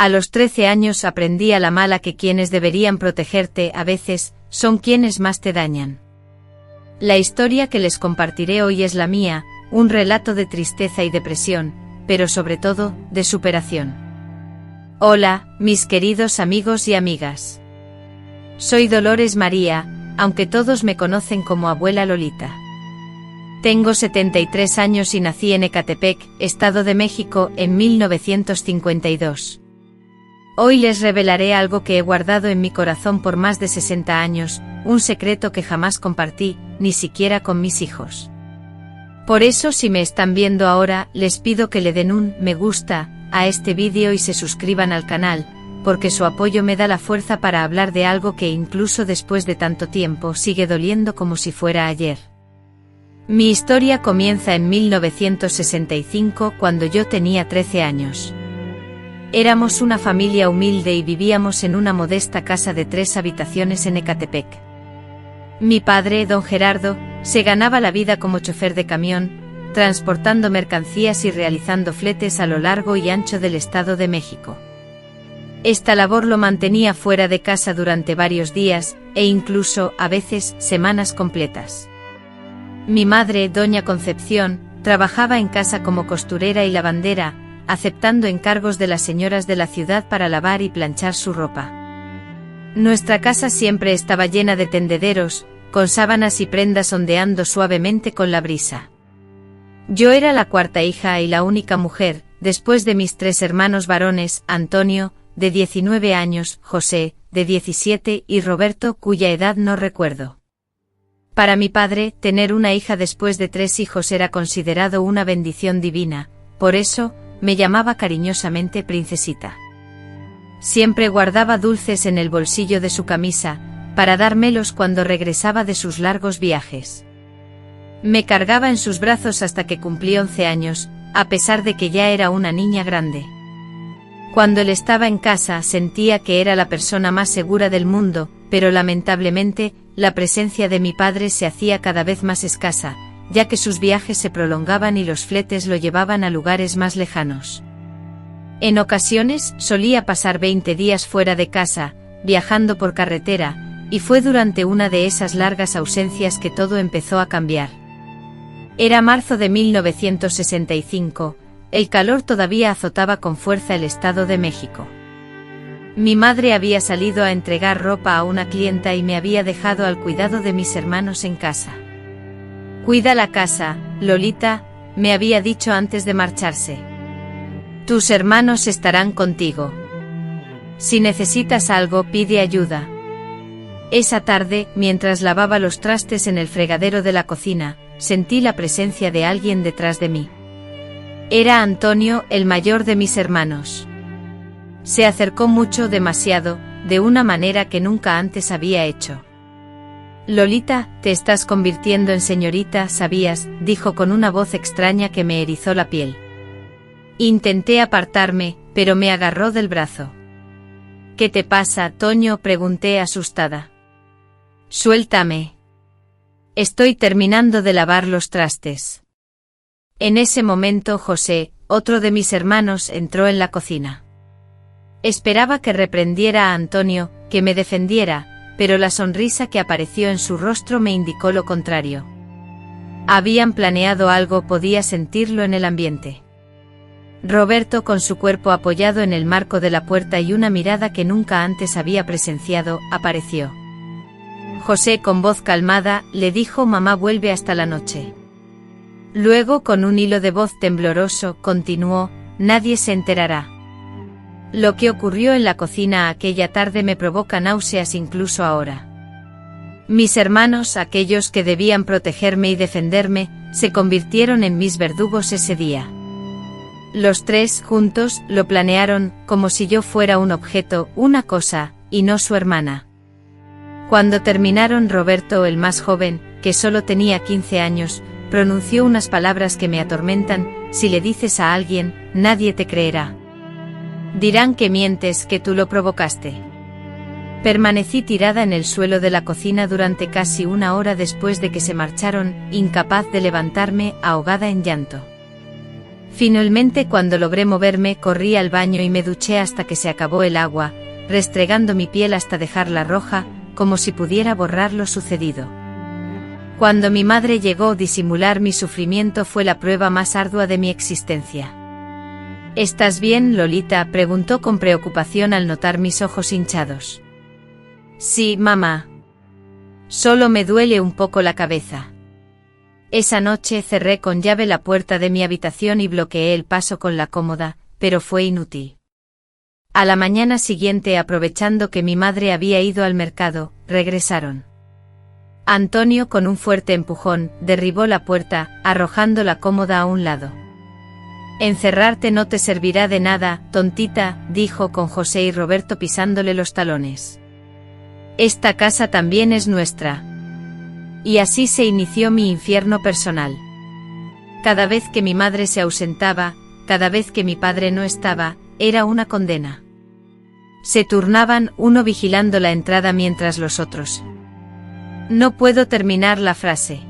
A los 13 años aprendí a la mala que quienes deberían protegerte a veces son quienes más te dañan. La historia que les compartiré hoy es la mía, un relato de tristeza y depresión, pero sobre todo, de superación. Hola, mis queridos amigos y amigas. Soy Dolores María, aunque todos me conocen como Abuela Lolita. Tengo 73 años y nací en Ecatepec, Estado de México, en 1952. Hoy les revelaré algo que he guardado en mi corazón por más de 60 años, un secreto que jamás compartí, ni siquiera con mis hijos. Por eso si me están viendo ahora, les pido que le den un me gusta a este vídeo y se suscriban al canal, porque su apoyo me da la fuerza para hablar de algo que incluso después de tanto tiempo sigue doliendo como si fuera ayer. Mi historia comienza en 1965 cuando yo tenía 13 años. Éramos una familia humilde y vivíamos en una modesta casa de 3 habitaciones en Ecatepec. Mi padre, don Gerardo, se ganaba la vida como chofer de camión, transportando mercancías y realizando fletes a lo largo y ancho del Estado de México. Esta labor lo mantenía fuera de casa durante varios días, e incluso, a veces, semanas completas. Mi madre, doña Concepción, trabajaba en casa como costurera y lavandera, aceptando encargos de las señoras de la ciudad para lavar y planchar su ropa. Nuestra casa siempre estaba llena de tendederos, con sábanas y prendas ondeando suavemente con la brisa. Yo era la cuarta hija y la única mujer, después de mis 3 hermanos varones, Antonio, de 19 años, José, de 17, y Roberto, cuya edad no recuerdo. Para mi padre, tener una hija después de 3 hijos era considerado una bendición divina, por eso, me llamaba cariñosamente Princesita. Siempre guardaba dulces en el bolsillo de su camisa, para dármelos cuando regresaba de sus largos viajes. Me cargaba en sus brazos hasta que cumplí 11 años, a pesar de que ya era una niña grande. Cuando él estaba en casa sentía que era la persona más segura del mundo, pero lamentablemente, la presencia de mi padre se hacía cada vez más escasa, ya que sus viajes se prolongaban y los fletes lo llevaban a lugares más lejanos. En ocasiones, solía pasar 20 días fuera de casa, viajando por carretera, y fue durante una de esas largas ausencias que todo empezó a cambiar. Era marzo de 1965, el calor todavía azotaba con fuerza el Estado de México. Mi madre había salido a entregar ropa a una clienta y me había dejado al cuidado de mis hermanos en casa. «Cuida la casa, Lolita», me había dicho antes de marcharse. «Tus hermanos estarán contigo. Si necesitas algo, pide ayuda». Esa tarde, mientras lavaba los trastes en el fregadero de la cocina, sentí la presencia de alguien detrás de mí. Era Antonio, el mayor de mis hermanos. Se acercó mucho, demasiado, de una manera que nunca antes había hecho. «Lolita, te estás convirtiendo en señorita, ¿sabías?», dijo con una voz extraña que me erizó la piel. Intenté apartarme, pero me agarró del brazo. «¿Qué te pasa, Toño?», pregunté asustada. «Suéltame. Estoy terminando de lavar los trastes». En ese momento José, otro de mis hermanos, entró en la cocina. Esperaba que reprendiera a Antonio, que me defendiera, pero la sonrisa que apareció en su rostro me indicó lo contrario. Habían planeado algo, podía sentirlo en el ambiente. Roberto, con su cuerpo apoyado en el marco de la puerta y una mirada que nunca antes había presenciado, apareció. José, con voz calmada, le dijo: «Mamá vuelve hasta la noche». Luego, con un hilo de voz tembloroso, continuó: «Nadie se enterará». Lo que ocurrió en la cocina aquella tarde me provoca náuseas incluso ahora. Mis hermanos, aquellos que debían protegerme y defenderme, se convirtieron en mis verdugos ese día. Los 3, juntos, lo planearon, como si yo fuera un objeto, una cosa, y no su hermana. Cuando terminaron, Roberto, el más joven, que solo tenía 15 años, pronunció unas palabras que me atormentan: «Si le dices a alguien, nadie te creerá. Dirán que mientes, que tú lo provocaste». Permanecí tirada en el suelo de la cocina durante casi 1 hora después de que se marcharon, incapaz de levantarme, ahogada en llanto. Finalmente, cuando logré moverme, corrí al baño y me duché hasta que se acabó el agua, restregando mi piel hasta dejarla roja, como si pudiera borrar lo sucedido. Cuando mi madre llegó, disimular mi sufrimiento fue la prueba más ardua de mi existencia. ¿Estás bien, Lolita?, preguntó con preocupación al notar mis ojos hinchados. Sí, mamá. Solo me duele un poco la cabeza. Esa noche cerré con llave la puerta de mi habitación y bloqueé el paso con la cómoda, pero fue inútil. A la mañana siguiente, aprovechando que mi madre había ido al mercado, regresaron. Antonio, con un fuerte empujón, derribó la puerta, arrojando la cómoda a un lado. Encerrarte no te servirá de nada, tontita, dijo con José y Roberto pisándole los talones. Esta casa también es nuestra. Y así se inició mi infierno personal. Cada vez que mi madre se ausentaba, cada vez que mi padre no estaba, era una condena. Se turnaban, uno vigilando la entrada mientras los otros. No puedo terminar la frase.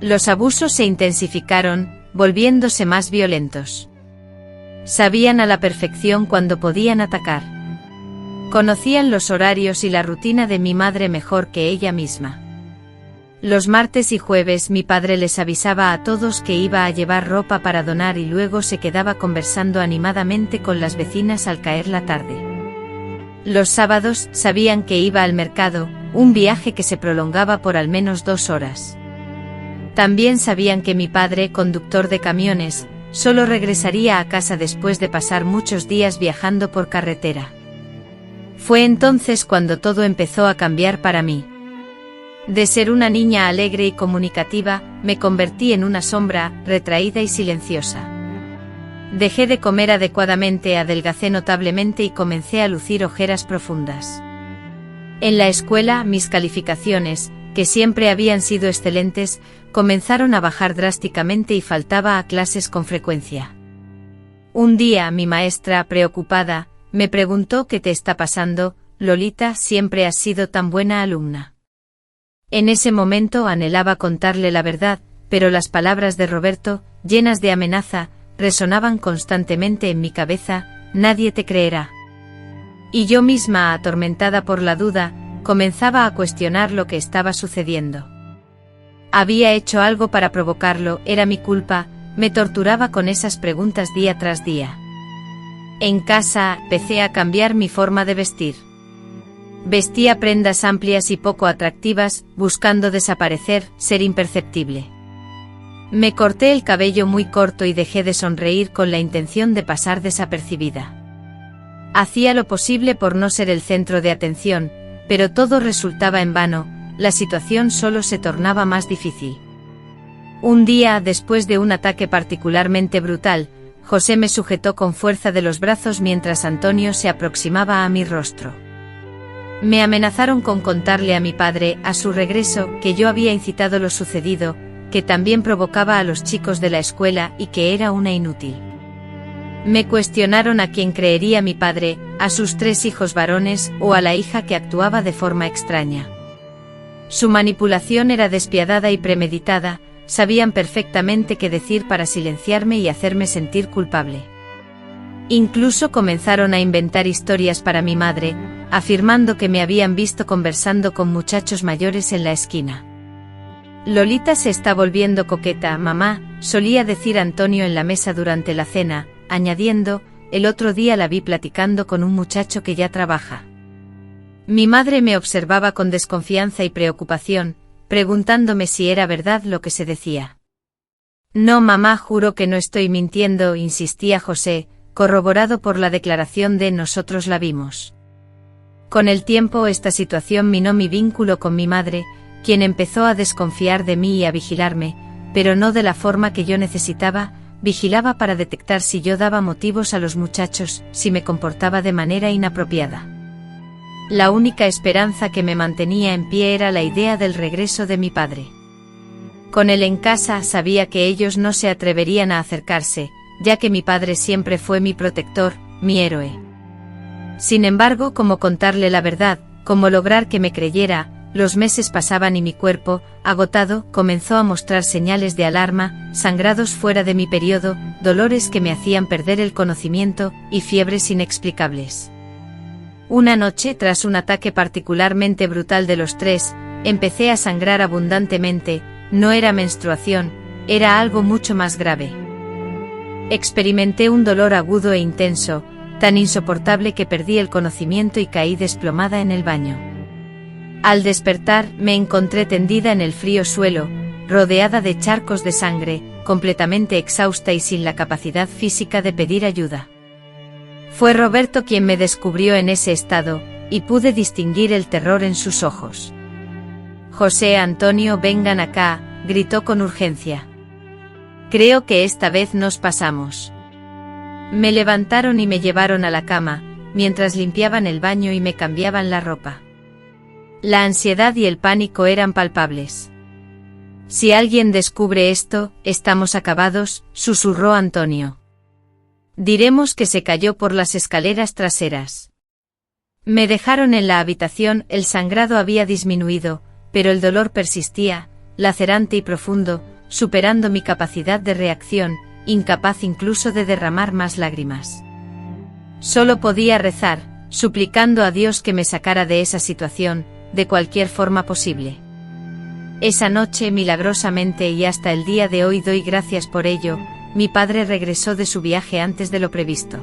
Los abusos se intensificaron, volviéndose más violentos. Sabían a la perfección cuándo podían atacar. Conocían los horarios y la rutina de mi madre mejor que ella misma. Los martes y jueves mi padre les avisaba a todos que iba a llevar ropa para donar y luego se quedaba conversando animadamente con las vecinas al caer la tarde. Los sábados sabían que iba al mercado, un viaje que se prolongaba por al menos 2 horas. También sabían que mi padre, conductor de camiones, solo regresaría a casa después de pasar muchos días viajando por carretera. Fue entonces cuando todo empezó a cambiar para mí. De ser una niña alegre y comunicativa, me convertí en una sombra, retraída y silenciosa. Dejé de comer adecuadamente, adelgacé notablemente y comencé a lucir ojeras profundas. En la escuela, mis calificaciones, que siempre habían sido excelentes, comenzaron a bajar drásticamente y faltaba a clases con frecuencia. Un día mi maestra, preocupada, me preguntó: ¿qué te está pasando, Lolita? Siempre has sido tan buena alumna. En ese momento anhelaba contarle la verdad, pero las palabras de Roberto, llenas de amenaza, resonaban constantemente en mi cabeza: nadie te creerá. Y yo misma, atormentada por la duda, comenzaba a cuestionar lo que estaba sucediendo. Había hecho algo para provocarlo, era mi culpa, me torturaba con esas preguntas día tras día. En casa, empecé a cambiar mi forma de vestir. Vestía prendas amplias y poco atractivas, buscando desaparecer, ser imperceptible. Me corté el cabello muy corto y dejé de sonreír con la intención de pasar desapercibida. Hacía lo posible por no ser el centro de atención, pero todo resultaba en vano, la situación solo se tornaba más difícil. Un día, después de un ataque particularmente brutal, José me sujetó con fuerza de los brazos mientras Antonio se aproximaba a mi rostro. Me amenazaron con contarle a mi padre, a su regreso, que yo había incitado lo sucedido, que también provocaba a los chicos de la escuela y que era una inútil. Me cuestionaron a quién creería mi padre, a sus 3 hijos varones o a la hija que actuaba de forma extraña. Su manipulación era despiadada y premeditada, sabían perfectamente qué decir para silenciarme y hacerme sentir culpable. Incluso comenzaron a inventar historias para mi madre, afirmando que me habían visto conversando con muchachos mayores en la esquina. Lolita se está volviendo coqueta, mamá, solía decir Antonio en la mesa durante la cena, añadiendo: el otro día la vi platicando con un muchacho que ya trabaja. Mi madre me observaba con desconfianza y preocupación, preguntándome si era verdad lo que se decía. No, mamá, juro que no estoy mintiendo, insistía José, corroborado por la declaración de nosotros la vimos. Con el tiempo esta situación minó mi vínculo con mi madre, quien empezó a desconfiar de mí y a vigilarme, pero no de la forma que yo necesitaba. Vigilaba para detectar si yo daba motivos a los muchachos, si me comportaba de manera inapropiada. La única esperanza que me mantenía en pie era la idea del regreso de mi padre. Con él en casa sabía que ellos no se atreverían a acercarse, ya que mi padre siempre fue mi protector, mi héroe. Sin embargo, cómo contarle la verdad, cómo lograr que me creyera, los meses pasaban y mi cuerpo, agotado, comenzó a mostrar señales de alarma, sangrados fuera de mi periodo, dolores que me hacían perder el conocimiento, y fiebres inexplicables. Una noche, tras un ataque particularmente brutal de los 3, empecé a sangrar abundantemente. No era menstruación, era algo mucho más grave. Experimenté un dolor agudo e intenso, tan insoportable que perdí el conocimiento y caí desplomada en el baño. Al despertar, me encontré tendida en el frío suelo, rodeada de charcos de sangre, completamente exhausta y sin la capacidad física de pedir ayuda. Fue Roberto quien me descubrió en ese estado, y pude distinguir el terror en sus ojos. «José Antonio, vengan acá», gritó con urgencia. «Creo que esta vez nos pasamos». Me levantaron y me llevaron a la cama, mientras limpiaban el baño y me cambiaban la ropa. La ansiedad y el pánico eran palpables. «Si alguien descubre esto, estamos acabados», susurró Antonio. «Diremos que se cayó por las escaleras traseras». Me dejaron en la habitación, el sangrado había disminuido, pero el dolor persistía, lacerante y profundo, superando mi capacidad de reacción, incapaz incluso de derramar más lágrimas. Solo podía rezar, suplicando a Dios que me sacara de esa situación, de cualquier forma posible. Esa noche, milagrosamente y hasta el día de hoy doy gracias por ello, mi padre regresó de su viaje antes de lo previsto.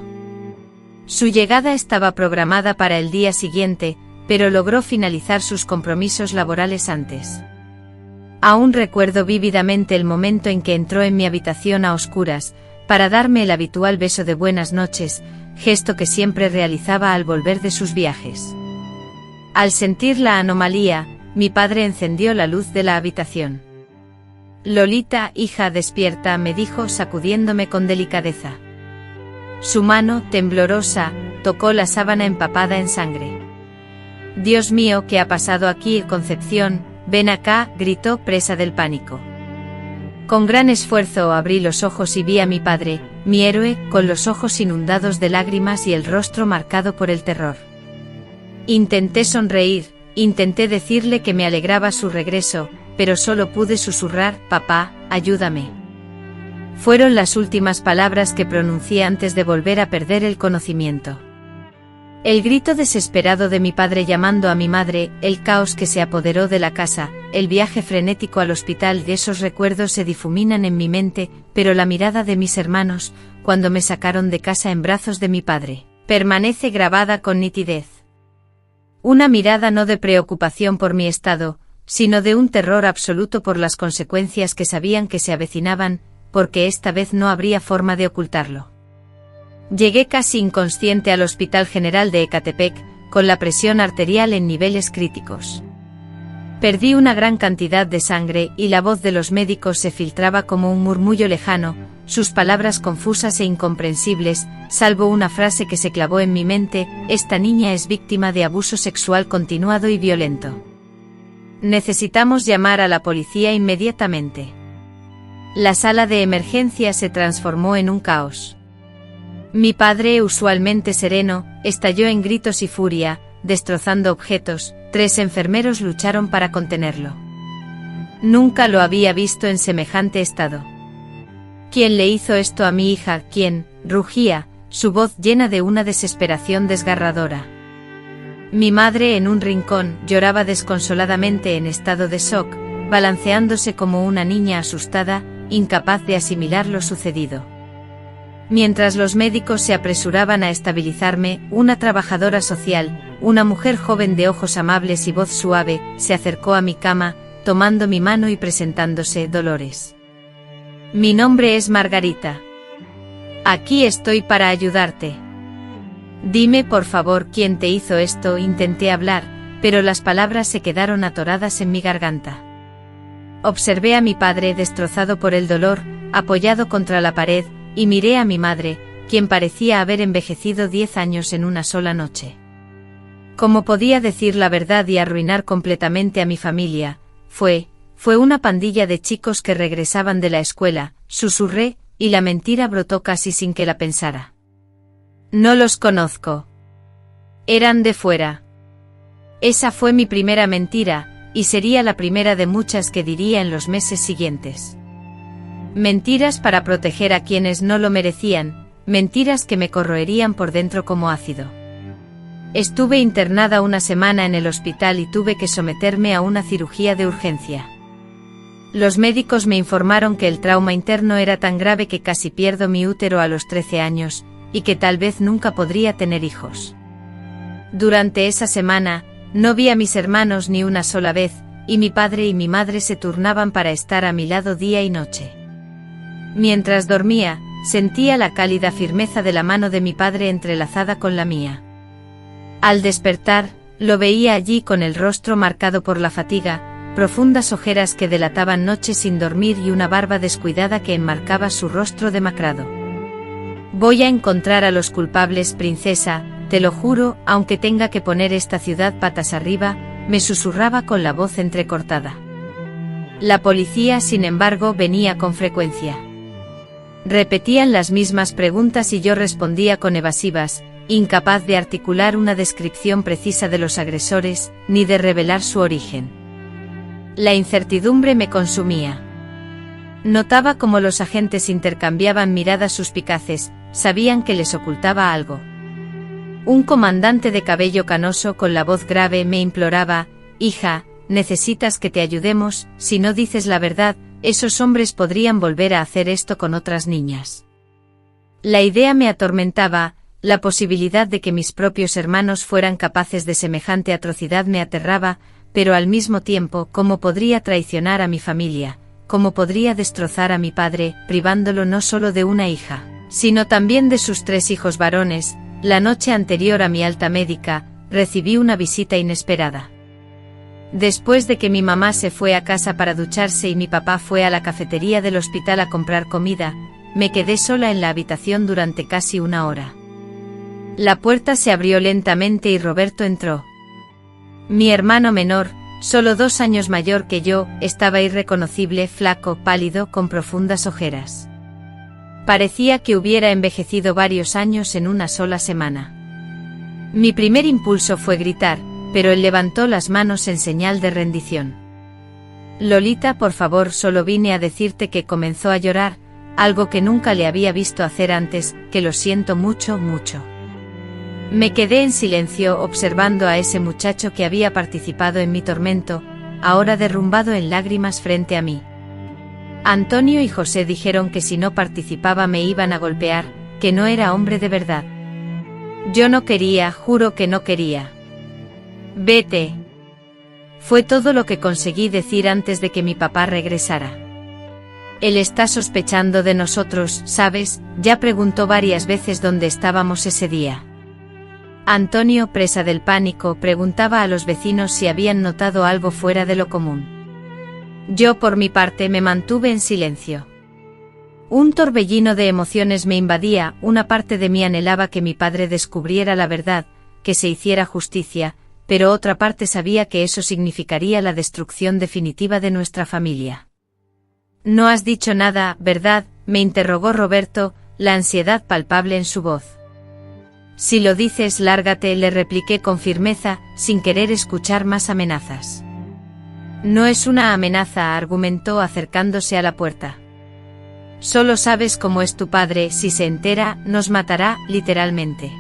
Su llegada estaba programada para el día siguiente, pero logró finalizar sus compromisos laborales antes. Aún recuerdo vívidamente el momento en que entró en mi habitación a oscuras, para darme el habitual beso de buenas noches, gesto que siempre realizaba al volver de sus viajes. Al sentir la anomalía, mi padre encendió la luz de la habitación. «Lolita, hija, despierta», me dijo sacudiéndome con delicadeza. Su mano, temblorosa, tocó la sábana empapada en sangre. «Dios mío, ¿qué ha pasado aquí, Concepción? Ven acá», gritó, presa del pánico. Con gran esfuerzo abrí los ojos y vi a mi padre, mi héroe, con los ojos inundados de lágrimas y el rostro marcado por el terror. Intenté sonreír, intenté decirle que me alegraba su regreso, pero solo pude susurrar: «Papá, ayúdame». Fueron las últimas palabras que pronuncié antes de volver a perder el conocimiento. El grito desesperado de mi padre llamando a mi madre, el caos que se apoderó de la casa, el viaje frenético al hospital, de esos recuerdos se difuminan en mi mente, pero la mirada de mis hermanos, cuando me sacaron de casa en brazos de mi padre, permanece grabada con nitidez. Una mirada no de preocupación por mi estado, sino de un terror absoluto por las consecuencias que sabían que se avecinaban, porque esta vez no habría forma de ocultarlo. Llegué casi inconsciente al Hospital General de Ecatepec, con la presión arterial en niveles críticos. Perdí una gran cantidad de sangre y la voz de los médicos se filtraba como un murmullo lejano, sus palabras confusas e incomprensibles, salvo una frase que se clavó en mi mente: «Esta niña es víctima de abuso sexual continuado y violento. Necesitamos llamar a la policía inmediatamente». La sala de emergencia se transformó en un caos. Mi padre, usualmente sereno, estalló en gritos y furia, destrozando objetos. 3 enfermeros lucharon para contenerlo. Nunca lo había visto en semejante estado. «¿Quién le hizo esto a mi hija? ¿Quién?», rugía, su voz llena de una desesperación desgarradora. Mi madre, en un rincón, lloraba desconsoladamente en estado de shock, balanceándose como una niña asustada, incapaz de asimilar lo sucedido. Mientras los médicos se apresuraban a estabilizarme, una trabajadora social, una mujer joven de ojos amables y voz suave, se acercó a mi cama, tomando mi mano y presentándose: «Dolores. Mi nombre es Margarita. Aquí estoy para ayudarte. Dime por favor quién te hizo esto». Intenté hablar, pero las palabras se quedaron atoradas en mi garganta. Observé a mi padre destrozado por el dolor, apoyado contra la pared, y miré a mi madre, quien parecía haber envejecido 10 años en una sola noche. ¿Cómo podía decir la verdad y arruinar completamente a mi familia? Fue una pandilla de chicos que regresaban de la escuela, susurré, y la mentira brotó casi sin que la pensara. «No los conozco. Eran de fuera». Esa fue mi primera mentira, y sería la primera de muchas que diría en los meses siguientes. Mentiras para proteger a quienes no lo merecían, mentiras que me corroerían por dentro como ácido. Estuve internada una semana en el hospital y tuve que someterme a una cirugía de urgencia. Los médicos me informaron que el trauma interno era tan grave que casi pierdo mi útero a los 13 años, y que tal vez nunca podría tener hijos. Durante esa semana, no vi a mis hermanos ni una sola vez, y mi padre y mi madre se turnaban para estar a mi lado día y noche. Mientras dormía, sentía la cálida firmeza de la mano de mi padre entrelazada con la mía. Al despertar, lo veía allí con el rostro marcado por la fatiga, profundas ojeras que delataban noches sin dormir y una barba descuidada que enmarcaba su rostro demacrado. Voy a encontrar a los culpables, princesa, te lo juro, aunque tenga que poner esta ciudad patas arriba, me susurraba con la voz entrecortada. La policía, sin embargo, venía con frecuencia. Repetían las mismas preguntas y yo respondía con evasivas, incapaz de articular una descripción precisa de los agresores, ni de revelar su origen. La incertidumbre me consumía. Notaba cómo los agentes intercambiaban miradas suspicaces, sabían que les ocultaba algo. Un comandante de cabello canoso con la voz grave me imploraba, hija, necesitas que te ayudemos, si no dices la verdad, esos hombres podrían volver a hacer esto con otras niñas. La idea me atormentaba, la posibilidad de que mis propios hermanos fueran capaces de semejante atrocidad me aterraba, pero al mismo tiempo, ¿cómo podría traicionar a mi familia? ¿Cómo podría destrozar a mi padre, privándolo no solo de una hija, sino también de sus 3 hijos varones? La noche anterior a mi alta médica, recibí una visita inesperada. Después de que mi mamá se fue a casa para ducharse y mi papá fue a la cafetería del hospital a comprar comida, me quedé sola en la habitación durante casi una hora. La puerta se abrió lentamente y Roberto entró. Mi hermano menor, solo 2 años mayor que yo, estaba irreconocible, flaco, pálido, con profundas ojeras. Parecía que hubiera envejecido varios años en una sola semana. Mi primer impulso fue gritar, pero él levantó las manos en señal de rendición. Lolita, por favor, solo vine a decirte que comenzó a llorar, algo que nunca le había visto hacer antes, que lo siento mucho, mucho. Me quedé en silencio observando a ese muchacho que había participado en mi tormento, ahora derrumbado en lágrimas frente a mí. Antonio y José dijeron que si no participaba me iban a golpear, que no era hombre de verdad. Yo no quería, juro que no quería. Vete. Fue todo lo que conseguí decir antes de que mi papá regresara. Él está sospechando de nosotros, ¿sabes? Ya preguntó varias veces dónde estábamos ese día. Antonio, presa del pánico, preguntaba a los vecinos si habían notado algo fuera de lo común. Yo, por mi parte, me mantuve en silencio. Un torbellino de emociones me invadía, una parte de mí anhelaba que mi padre descubriera la verdad, que se hiciera justicia, pero otra parte sabía que eso significaría la destrucción definitiva de nuestra familia. No has dicho nada, ¿verdad?, me interrogó Roberto, la ansiedad palpable en su voz. Si lo dices, lárgate, le repliqué con firmeza, sin querer escuchar más amenazas. No es una amenaza, argumentó acercándose a la puerta. Solo sabes cómo es tu padre, si se entera, nos matará, literalmente.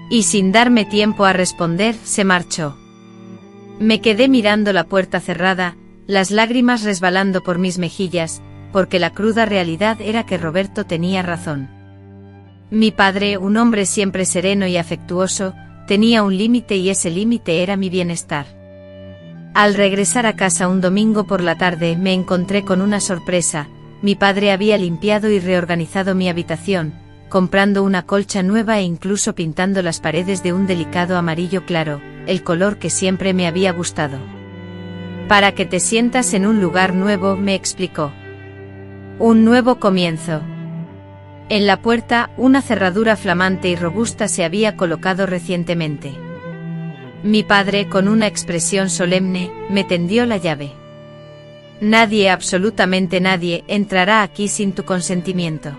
Y sin darme tiempo a responder, se marchó. Me quedé mirando la puerta cerrada, las lágrimas resbalando por mis mejillas, porque la cruda realidad era que Roberto tenía razón. Mi padre, un hombre siempre sereno y afectuoso, tenía un límite y ese límite era mi bienestar. Al regresar a casa un domingo por la tarde me encontré con una sorpresa. Mi padre había limpiado y reorganizado mi habitación, comprando una colcha nueva e incluso pintando las paredes de un delicado amarillo claro, el color que siempre me había gustado. Para que te sientas en un lugar nuevo, me explicó. Un nuevo comienzo. En la puerta, una cerradura flamante y robusta se había colocado recientemente. Mi padre, con una expresión solemne, me tendió la llave. Nadie, absolutamente nadie, entrará aquí sin tu consentimiento.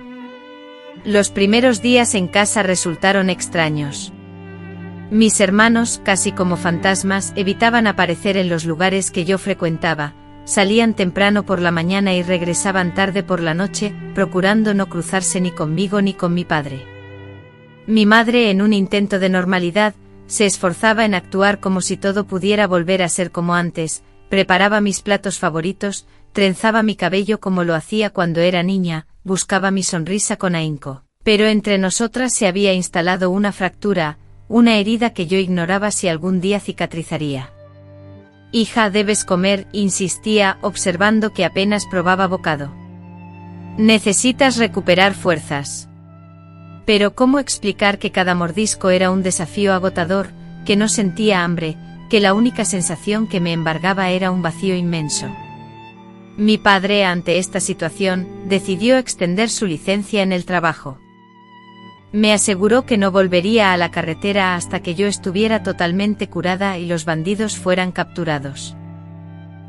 Los primeros días en casa resultaron extraños. Mis hermanos, casi como fantasmas, evitaban aparecer en los lugares que yo frecuentaba, salían temprano por la mañana y regresaban tarde por la noche, procurando no cruzarse ni conmigo ni con mi padre. Mi madre, en un intento de normalidad, se esforzaba en actuar como si todo pudiera volver a ser como antes, preparaba mis platos favoritos, trenzaba mi cabello como lo hacía cuando era niña, buscaba mi sonrisa con ahínco. Pero entre nosotras se había instalado una fractura, una herida que yo ignoraba si algún día cicatrizaría. «Hija, debes comer», insistía, observando que apenas probaba bocado. «Necesitas recuperar fuerzas». Pero ¿cómo explicar que cada mordisco era un desafío agotador, que no sentía hambre, que la única sensación que me embargaba era un vacío inmenso? Mi padre, ante esta situación, decidió extender su licencia en el trabajo. Me aseguró que no volvería a la carretera hasta que yo estuviera totalmente curada y los bandidos fueran capturados.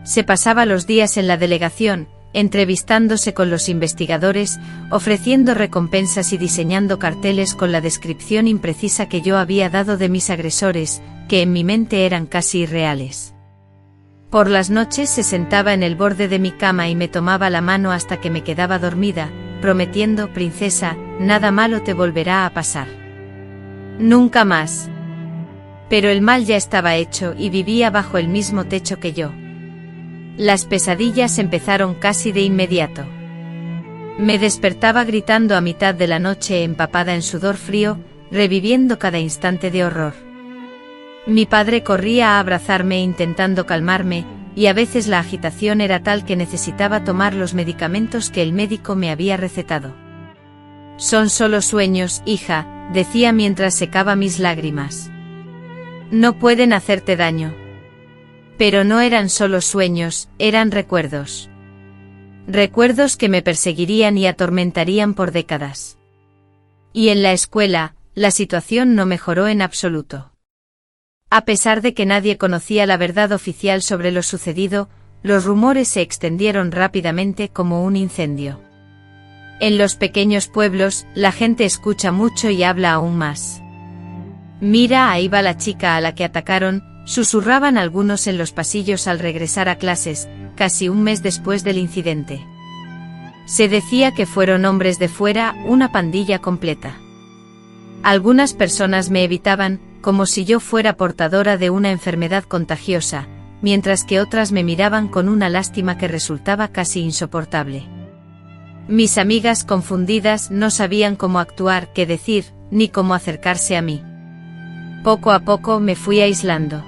Se pasaba los días en la delegación, entrevistándose con los investigadores, ofreciendo recompensas y diseñando carteles con la descripción imprecisa que yo había dado de mis agresores, que en mi mente eran casi irreales. Por las noches se sentaba en el borde de mi cama y me tomaba la mano hasta que me quedaba dormida, prometiendo: «Princesa, nada malo te volverá a pasar. Nunca más». Pero el mal ya estaba hecho y vivía bajo el mismo techo que yo. Las pesadillas empezaron casi de inmediato. Me despertaba gritando a mitad de la noche empapada en sudor frío, reviviendo cada instante de horror. Mi padre corría a abrazarme intentando calmarme, y a veces la agitación era tal que necesitaba tomar los medicamentos que el médico me había recetado. «Son solo sueños, hija», decía mientras secaba mis lágrimas. «No pueden hacerte daño». Pero no eran solo sueños, eran recuerdos. Recuerdos que me perseguirían y atormentarían por décadas. Y en la escuela, la situación no mejoró en absoluto. A pesar de que nadie conocía la verdad oficial sobre lo sucedido, los rumores se extendieron rápidamente como un incendio. En los pequeños pueblos, la gente escucha mucho y habla aún más. «Mira, ahí va la chica a la que atacaron», susurraban algunos en los pasillos al regresar a clases, casi un mes después del incidente. Se decía que fueron hombres de fuera, una pandilla completa. Algunas personas me evitaban, como si yo fuera portadora de una enfermedad contagiosa, mientras que otras me miraban con una lástima que resultaba casi insoportable. Mis amigas confundidas no sabían cómo actuar, qué decir, ni cómo acercarse a mí. Poco a poco me fui aislando.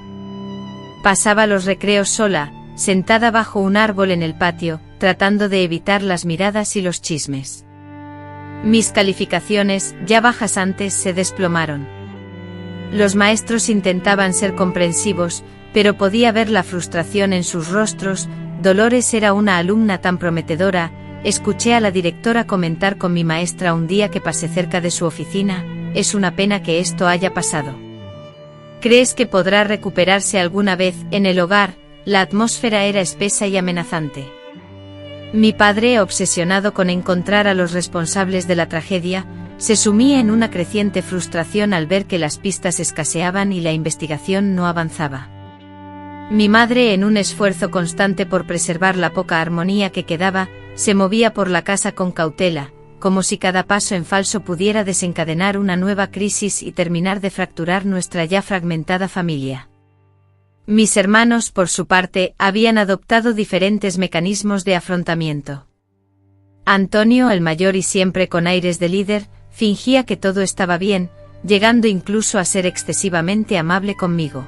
Pasaba los recreos sola, sentada bajo un árbol en el patio, tratando de evitar las miradas y los chismes. Mis calificaciones, ya bajas antes, se desplomaron. Los maestros intentaban ser comprensivos, pero podía ver la frustración en sus rostros. Dolores era una alumna tan prometedora. Escuché a la directora comentar con mi maestra un día que pasé cerca de su oficina: «Es una pena que esto haya pasado. ¿Crees que podrá recuperarse alguna vez?» En el hogar, la atmósfera era espesa y amenazante. Mi padre, obsesionado con encontrar a los responsables de la tragedia, se sumía en una creciente frustración al ver que las pistas escaseaban y la investigación no avanzaba. Mi madre, en un esfuerzo constante por preservar la poca armonía que quedaba, se movía por la casa con cautela, como si cada paso en falso pudiera desencadenar una nueva crisis y terminar de fracturar nuestra ya fragmentada familia. Mis hermanos, por su parte, habían adoptado diferentes mecanismos de afrontamiento. Antonio, el mayor y siempre con aires de líder, fingía que todo estaba bien, llegando incluso a ser excesivamente amable conmigo.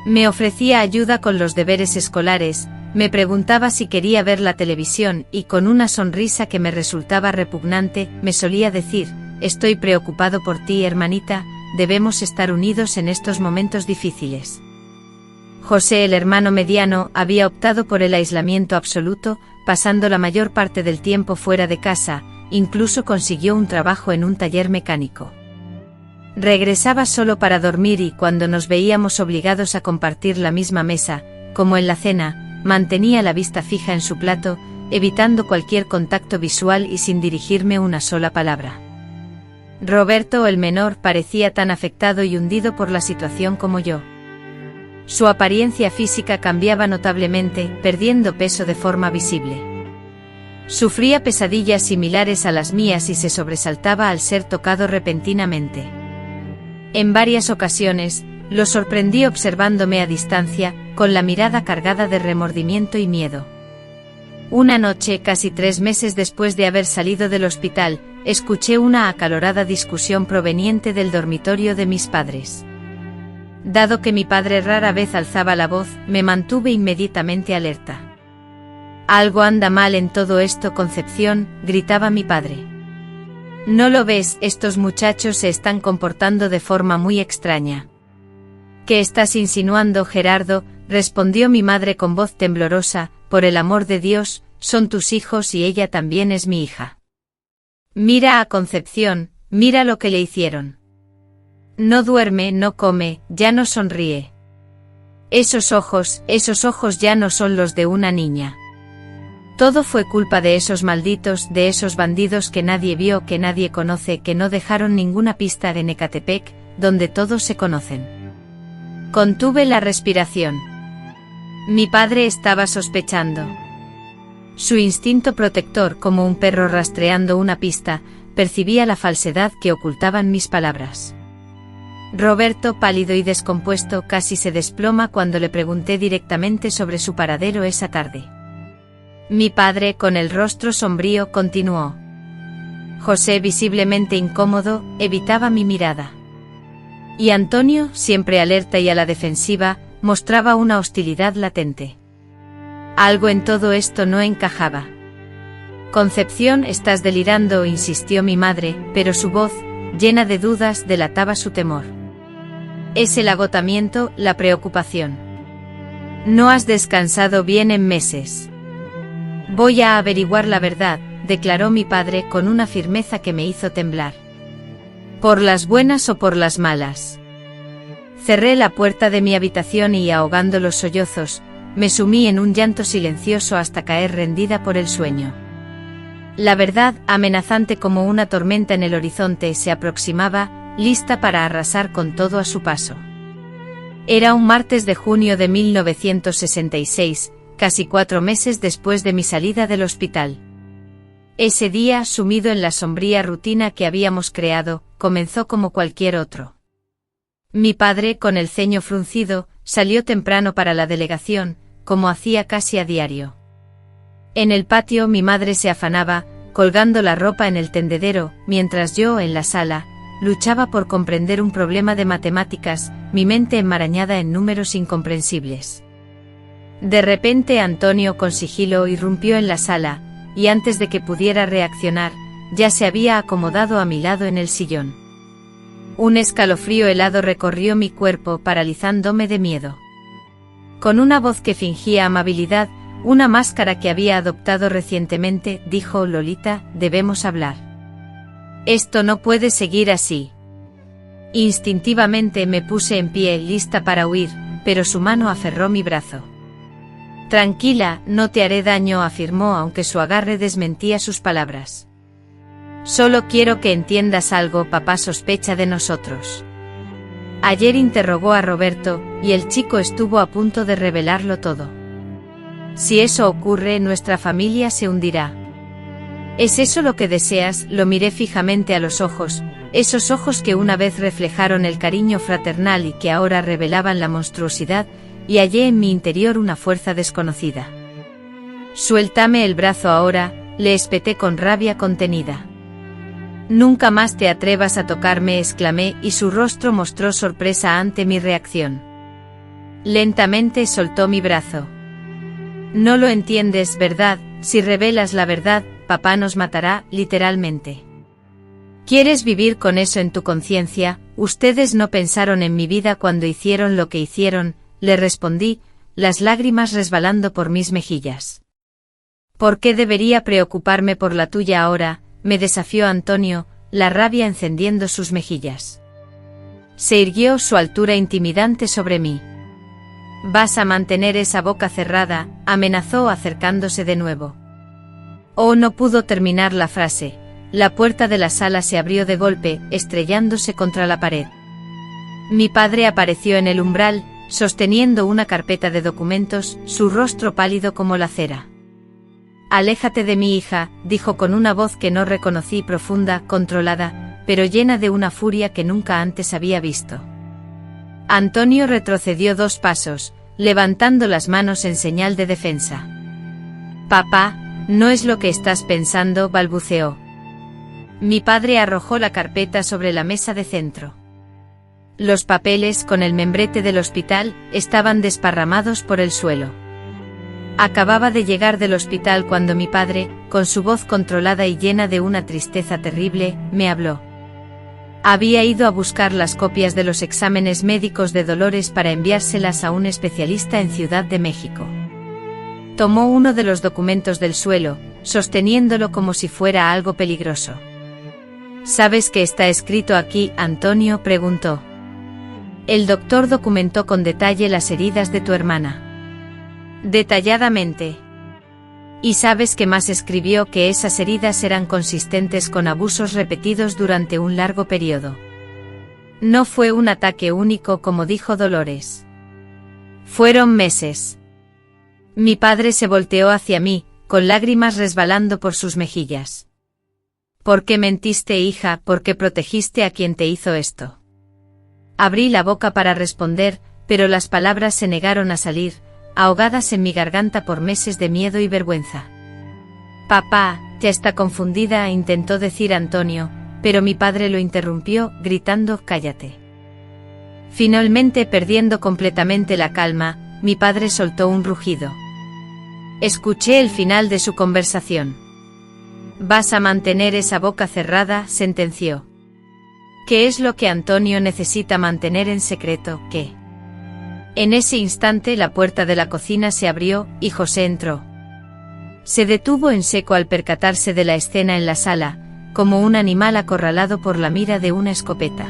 Me ofrecía ayuda con los deberes escolares, me preguntaba si quería ver la televisión y, con una sonrisa que me resultaba repugnante, me solía decir: «Estoy preocupado por ti, hermanita, debemos estar unidos en estos momentos difíciles». José, el hermano mediano, había optado por el aislamiento absoluto, pasando la mayor parte del tiempo fuera de casa, incluso consiguió un trabajo en un taller mecánico. Regresaba solo para dormir y, cuando nos veíamos obligados a compartir la misma mesa, como en la cena, mantenía la vista fija en su plato, evitando cualquier contacto visual y sin dirigirme una sola palabra. Roberto, el menor, parecía tan afectado y hundido por la situación como yo. Su apariencia física cambiaba notablemente, perdiendo peso de forma visible. Sufría pesadillas similares a las mías y se sobresaltaba al ser tocado repentinamente. En varias ocasiones, lo sorprendí observándome a distancia, con la mirada cargada de remordimiento y miedo. Una noche, casi 3 meses después de haber salido del hospital, escuché una acalorada discusión proveniente del dormitorio de mis padres. Dado que mi padre rara vez alzaba la voz, me mantuve inmediatamente alerta. «Algo anda mal en todo esto, Concepción», gritaba mi padre. «¿No lo ves? Estos muchachos se están comportando de forma muy extraña». «¿Qué estás insinuando, Gerardo?», respondió mi madre con voz temblorosa. «Por el amor de Dios, son tus hijos y ella también es mi hija. Mira a Concepción, mira lo que le hicieron. No duerme, no come, ya no sonríe. Esos ojos ya no son los de una niña. Todo fue culpa de esos malditos, de esos bandidos que nadie vio, que nadie conoce, que no dejaron ninguna pista en Ecatepec, donde todos se conocen». Contuve la respiración. Mi padre estaba sospechando. Su instinto protector, como un perro rastreando una pista, percibía la falsedad que ocultaban mis palabras. Roberto, pálido y descompuesto, casi se desploma cuando le pregunté directamente sobre su paradero esa tarde. Mi padre, con el rostro sombrío, continuó. José, visiblemente incómodo, evitaba mi mirada. Y Antonio, siempre alerta y a la defensiva, mostraba una hostilidad latente. Algo en todo esto no encajaba. «Concepción, estás delirando», insistió mi madre, pero su voz, llena de dudas, delataba su temor. «Es el agotamiento, la preocupación. No has descansado bien en meses». «Voy a averiguar la verdad», declaró mi padre con una firmeza que me hizo temblar. «¿Por las buenas o por las malas?». Cerré la puerta de mi habitación y, ahogando los sollozos, me sumí en un llanto silencioso hasta caer rendida por el sueño. La verdad, amenazante como una tormenta en el horizonte, se aproximaba, lista para arrasar con todo a su paso. Era un martes de junio de 1966, casi 4 meses después de mi salida del hospital. Ese día, sumido en la sombría rutina que habíamos creado, comenzó como cualquier otro. Mi padre, con el ceño fruncido, salió temprano para la delegación, como hacía casi a diario. En el patio mi madre se afanaba, colgando la ropa en el tendedero, mientras yo, en la sala, luchaba por comprender un problema de matemáticas, mi mente enmarañada en números incomprensibles. De repente Antonio con sigilo irrumpió en la sala, y antes de que pudiera reaccionar, ya se había acomodado a mi lado en el sillón. Un escalofrío helado recorrió mi cuerpo, paralizándome de miedo. Con una voz que fingía amabilidad, una máscara que había adoptado recientemente, dijo: «Lolita, debemos hablar. Esto no puede seguir así». Instintivamente me puse en pie, lista para huir, pero su mano aferró mi brazo. «Tranquila, no te haré daño», afirmó, aunque su agarre desmentía sus palabras. «Solo quiero que entiendas algo, papá sospecha de nosotros». Ayer interrogó a Roberto, y el chico estuvo a punto de revelarlo todo. «Si eso ocurre, nuestra familia se hundirá». «¿Es eso lo que deseas?». Lo miré fijamente a los ojos, esos ojos que una vez reflejaron el cariño fraternal y que ahora revelaban la monstruosidad, y hallé en mi interior una fuerza desconocida. «Suéltame el brazo ahora», le espeté con rabia contenida. «Nunca más te atrevas a tocarme», exclamé, y su rostro mostró sorpresa ante mi reacción. Lentamente soltó mi brazo. «No lo entiendes, ¿verdad? Si revelas la verdad, papá nos matará, literalmente. ¿Quieres vivir con eso en tu conciencia? Ustedes no pensaron en mi vida cuando hicieron lo que hicieron», le respondí, las lágrimas resbalando por mis mejillas. «¿Por qué debería preocuparme por la tuya ahora?», me desafió Antonio, la rabia encendiendo sus mejillas. Se irguió, su altura intimidante sobre mí. «¿Vas a mantener esa boca cerrada?», amenazó acercándose de nuevo. Oh, no pudo terminar la frase, la puerta de la sala se abrió de golpe, estrellándose contra la pared. Mi padre apareció en el umbral, sosteniendo una carpeta de documentos, su rostro pálido como la cera. «Aléjate de mi hija», dijo con una voz que no reconocí, profunda, controlada, pero llena de una furia que nunca antes había visto. Antonio retrocedió 2 pasos, levantando las manos en señal de defensa. «Papá, no es lo que estás pensando», balbuceó. Mi padre arrojó la carpeta sobre la mesa de centro. Los papeles, con el membrete del hospital, estaban desparramados por el suelo. Acababa de llegar del hospital cuando mi padre, con su voz controlada y llena de una tristeza terrible, me habló. Había ido a buscar las copias de los exámenes médicos de Dolores para enviárselas a un especialista en Ciudad de México. Tomó uno de los documentos del suelo, sosteniéndolo como si fuera algo peligroso. ¿Sabes qué está escrito aquí, Antonio?, preguntó. El doctor documentó con detalle las heridas de tu hermana. Detalladamente. ¿Y sabes qué más escribió? Que esas heridas eran consistentes con abusos repetidos durante un largo periodo. No fue un ataque único, como dijo Dolores. Fueron meses. Mi padre se volteó hacia mí, con lágrimas resbalando por sus mejillas. ¿Por qué mentiste, hija? ¿Por qué protegiste a quien te hizo esto? Abrí la boca para responder, pero las palabras se negaron a salir, ahogadas en mi garganta por meses de miedo y vergüenza. Papá, ya está confundida, intentó decir Antonio, pero mi padre lo interrumpió, gritando, cállate. Finalmente, perdiendo completamente la calma, mi padre soltó un rugido. Escuché el final de su conversación. Vas a mantener esa boca cerrada, sentenció. ¿Qué es lo que Antonio necesita mantener en secreto? ¿Qué? En ese instante la puerta de la cocina se abrió, y José entró. Se detuvo en seco al percatarse de la escena en la sala, como un animal acorralado por la mira de una escopeta.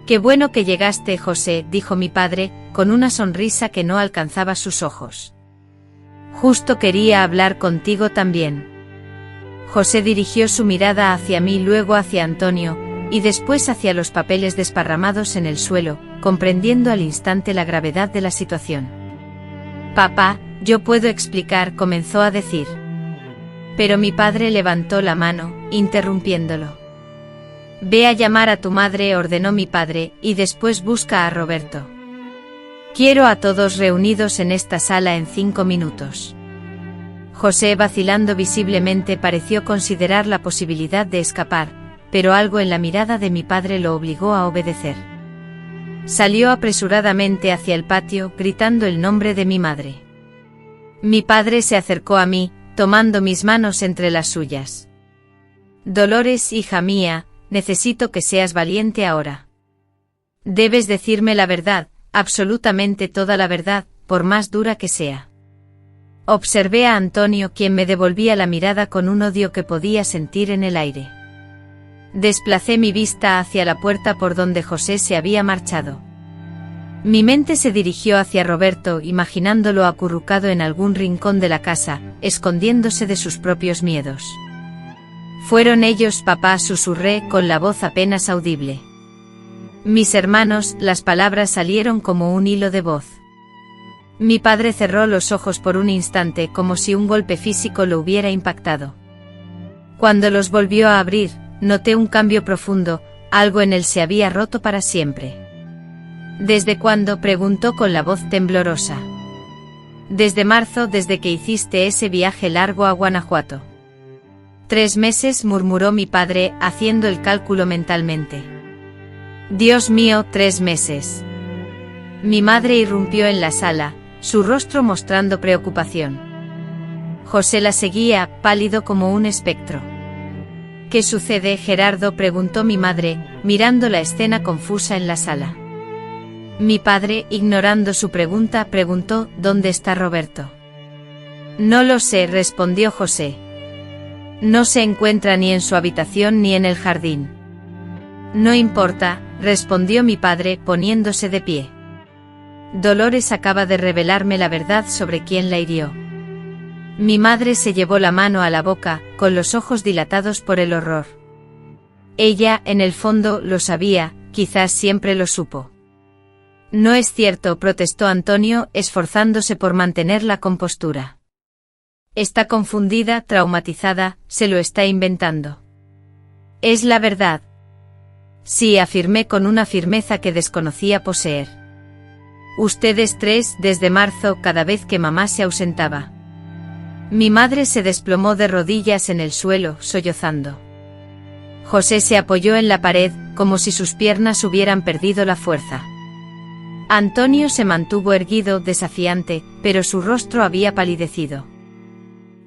«Qué bueno que llegaste, José», dijo mi padre, con una sonrisa que no alcanzaba sus ojos. «Justo quería hablar contigo también». José dirigió su mirada hacia mí, luego hacia Antonio, y después hacia los papeles desparramados en el suelo, comprendiendo al instante la gravedad de la situación. «Papá, yo puedo explicar», comenzó a decir. Pero mi padre levantó la mano, interrumpiéndolo. «Ve a llamar a tu madre», ordenó mi padre, «y después busca a Roberto. Quiero a todos reunidos en esta sala en 5 minutos». José, vacilando visiblemente, pareció considerar la posibilidad de escapar, pero algo en la mirada de mi padre lo obligó a obedecer. Salió apresuradamente hacia el patio, gritando el nombre de mi madre. Mi padre se acercó a mí, tomando mis manos entre las suyas. «Dolores, hija mía, necesito que seas valiente ahora. Debes decirme la verdad, absolutamente toda la verdad, por más dura que sea». Observé a Antonio, quien me devolvía la mirada con un odio que podía sentir en el aire. Desplacé mi vista hacia la puerta por donde José se había marchado. Mi mente se dirigió hacia Roberto, imaginándolo acurrucado en algún rincón de la casa, escondiéndose de sus propios miedos. «Fueron ellos, papá», susurré con la voz apenas audible. «Mis hermanos», las palabras salieron como un hilo de voz. Mi padre cerró los ojos por un instante, como si un golpe físico lo hubiera impactado. Cuando los volvió a abrir, noté un cambio profundo, algo en él se había roto para siempre. «¿Desde cuándo?», preguntó con la voz temblorosa. «Desde marzo, desde que hiciste ese viaje largo a Guanajuato». 3 meses, murmuró mi padre, haciendo el cálculo mentalmente. «Dios mío, 3 meses». Mi madre irrumpió en la sala, su rostro mostrando preocupación. José la seguía, pálido como un espectro. «¿Qué sucede, Gerardo?», preguntó mi madre, mirando la escena confusa en la sala. Mi padre, ignorando su pregunta, preguntó: «¿Dónde está Roberto?». «No lo sé», respondió José. «No se encuentra ni en su habitación ni en el jardín». «No importa», respondió mi padre, poniéndose de pie. «Dolores acaba de revelarme la verdad sobre quién la hirió. Mi madre se llevó la mano a la boca, con los ojos dilatados por el horror. Ella, en el fondo, lo sabía, quizás siempre lo supo. No es cierto, protestó Antonio, esforzándose por mantener la compostura. Está confundida, traumatizada, se lo está inventando. Es la verdad. Sí, afirmé con una firmeza que desconocía poseer. Ustedes tres, desde marzo, cada vez que mamá se ausentaba. Mi madre se desplomó de rodillas en el suelo, sollozando. José se apoyó en la pared, como si sus piernas hubieran perdido la fuerza. Antonio se mantuvo erguido, desafiante, pero su rostro había palidecido.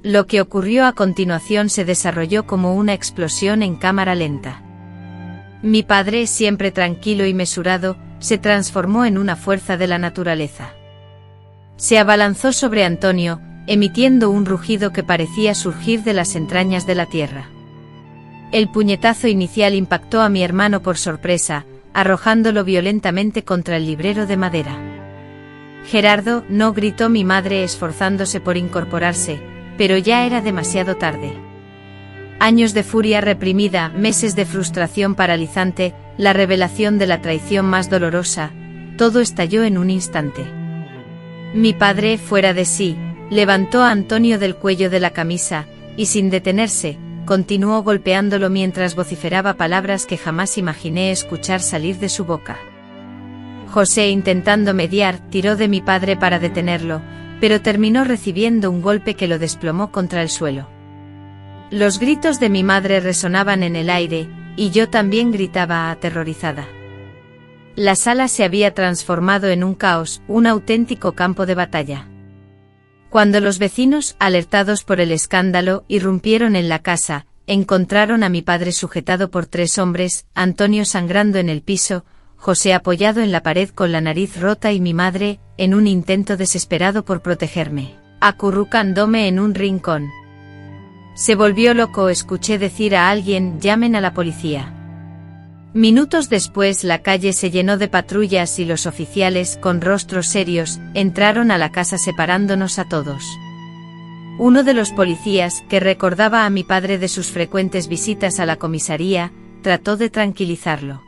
Lo que ocurrió a continuación se desarrolló como una explosión en cámara lenta. Mi padre, siempre tranquilo y mesurado, se transformó en una fuerza de la naturaleza. Se abalanzó sobre Antonio, emitiendo un rugido que parecía surgir de las entrañas de la tierra. El puñetazo inicial impactó a mi hermano por sorpresa, arrojándolo violentamente contra el librero de madera. Gerardo, no, gritó mi madre esforzándose por incorporarse, pero ya era demasiado tarde. Años de furia reprimida, meses de frustración paralizante, la revelación de la traición más dolorosa, todo estalló en un instante. Mi padre, fuera de sí, levantó a Antonio del cuello de la camisa, y sin detenerse, continuó golpeándolo mientras vociferaba palabras que jamás imaginé escuchar salir de su boca. José, intentando mediar, tiró de mi padre para detenerlo, pero terminó recibiendo un golpe que lo desplomó contra el suelo. Los gritos de mi madre resonaban en el aire, y yo también gritaba aterrorizada. La sala se había transformado en un caos, un auténtico campo de batalla. Cuando los vecinos, alertados por el escándalo, irrumpieron en la casa, encontraron a mi padre sujetado por 3 hombres, Antonio sangrando en el piso, José apoyado en la pared con la nariz rota y mi madre, en un intento desesperado por protegerme, acurrucándome en un rincón. Se volvió loco, escuché decir a alguien, llamen a la policía. Minutos después la calle se llenó de patrullas y los oficiales, con rostros serios, entraron a la casa separándonos a todos. Uno de los policías, que recordaba a mi padre de sus frecuentes visitas a la comisaría, trató de tranquilizarlo.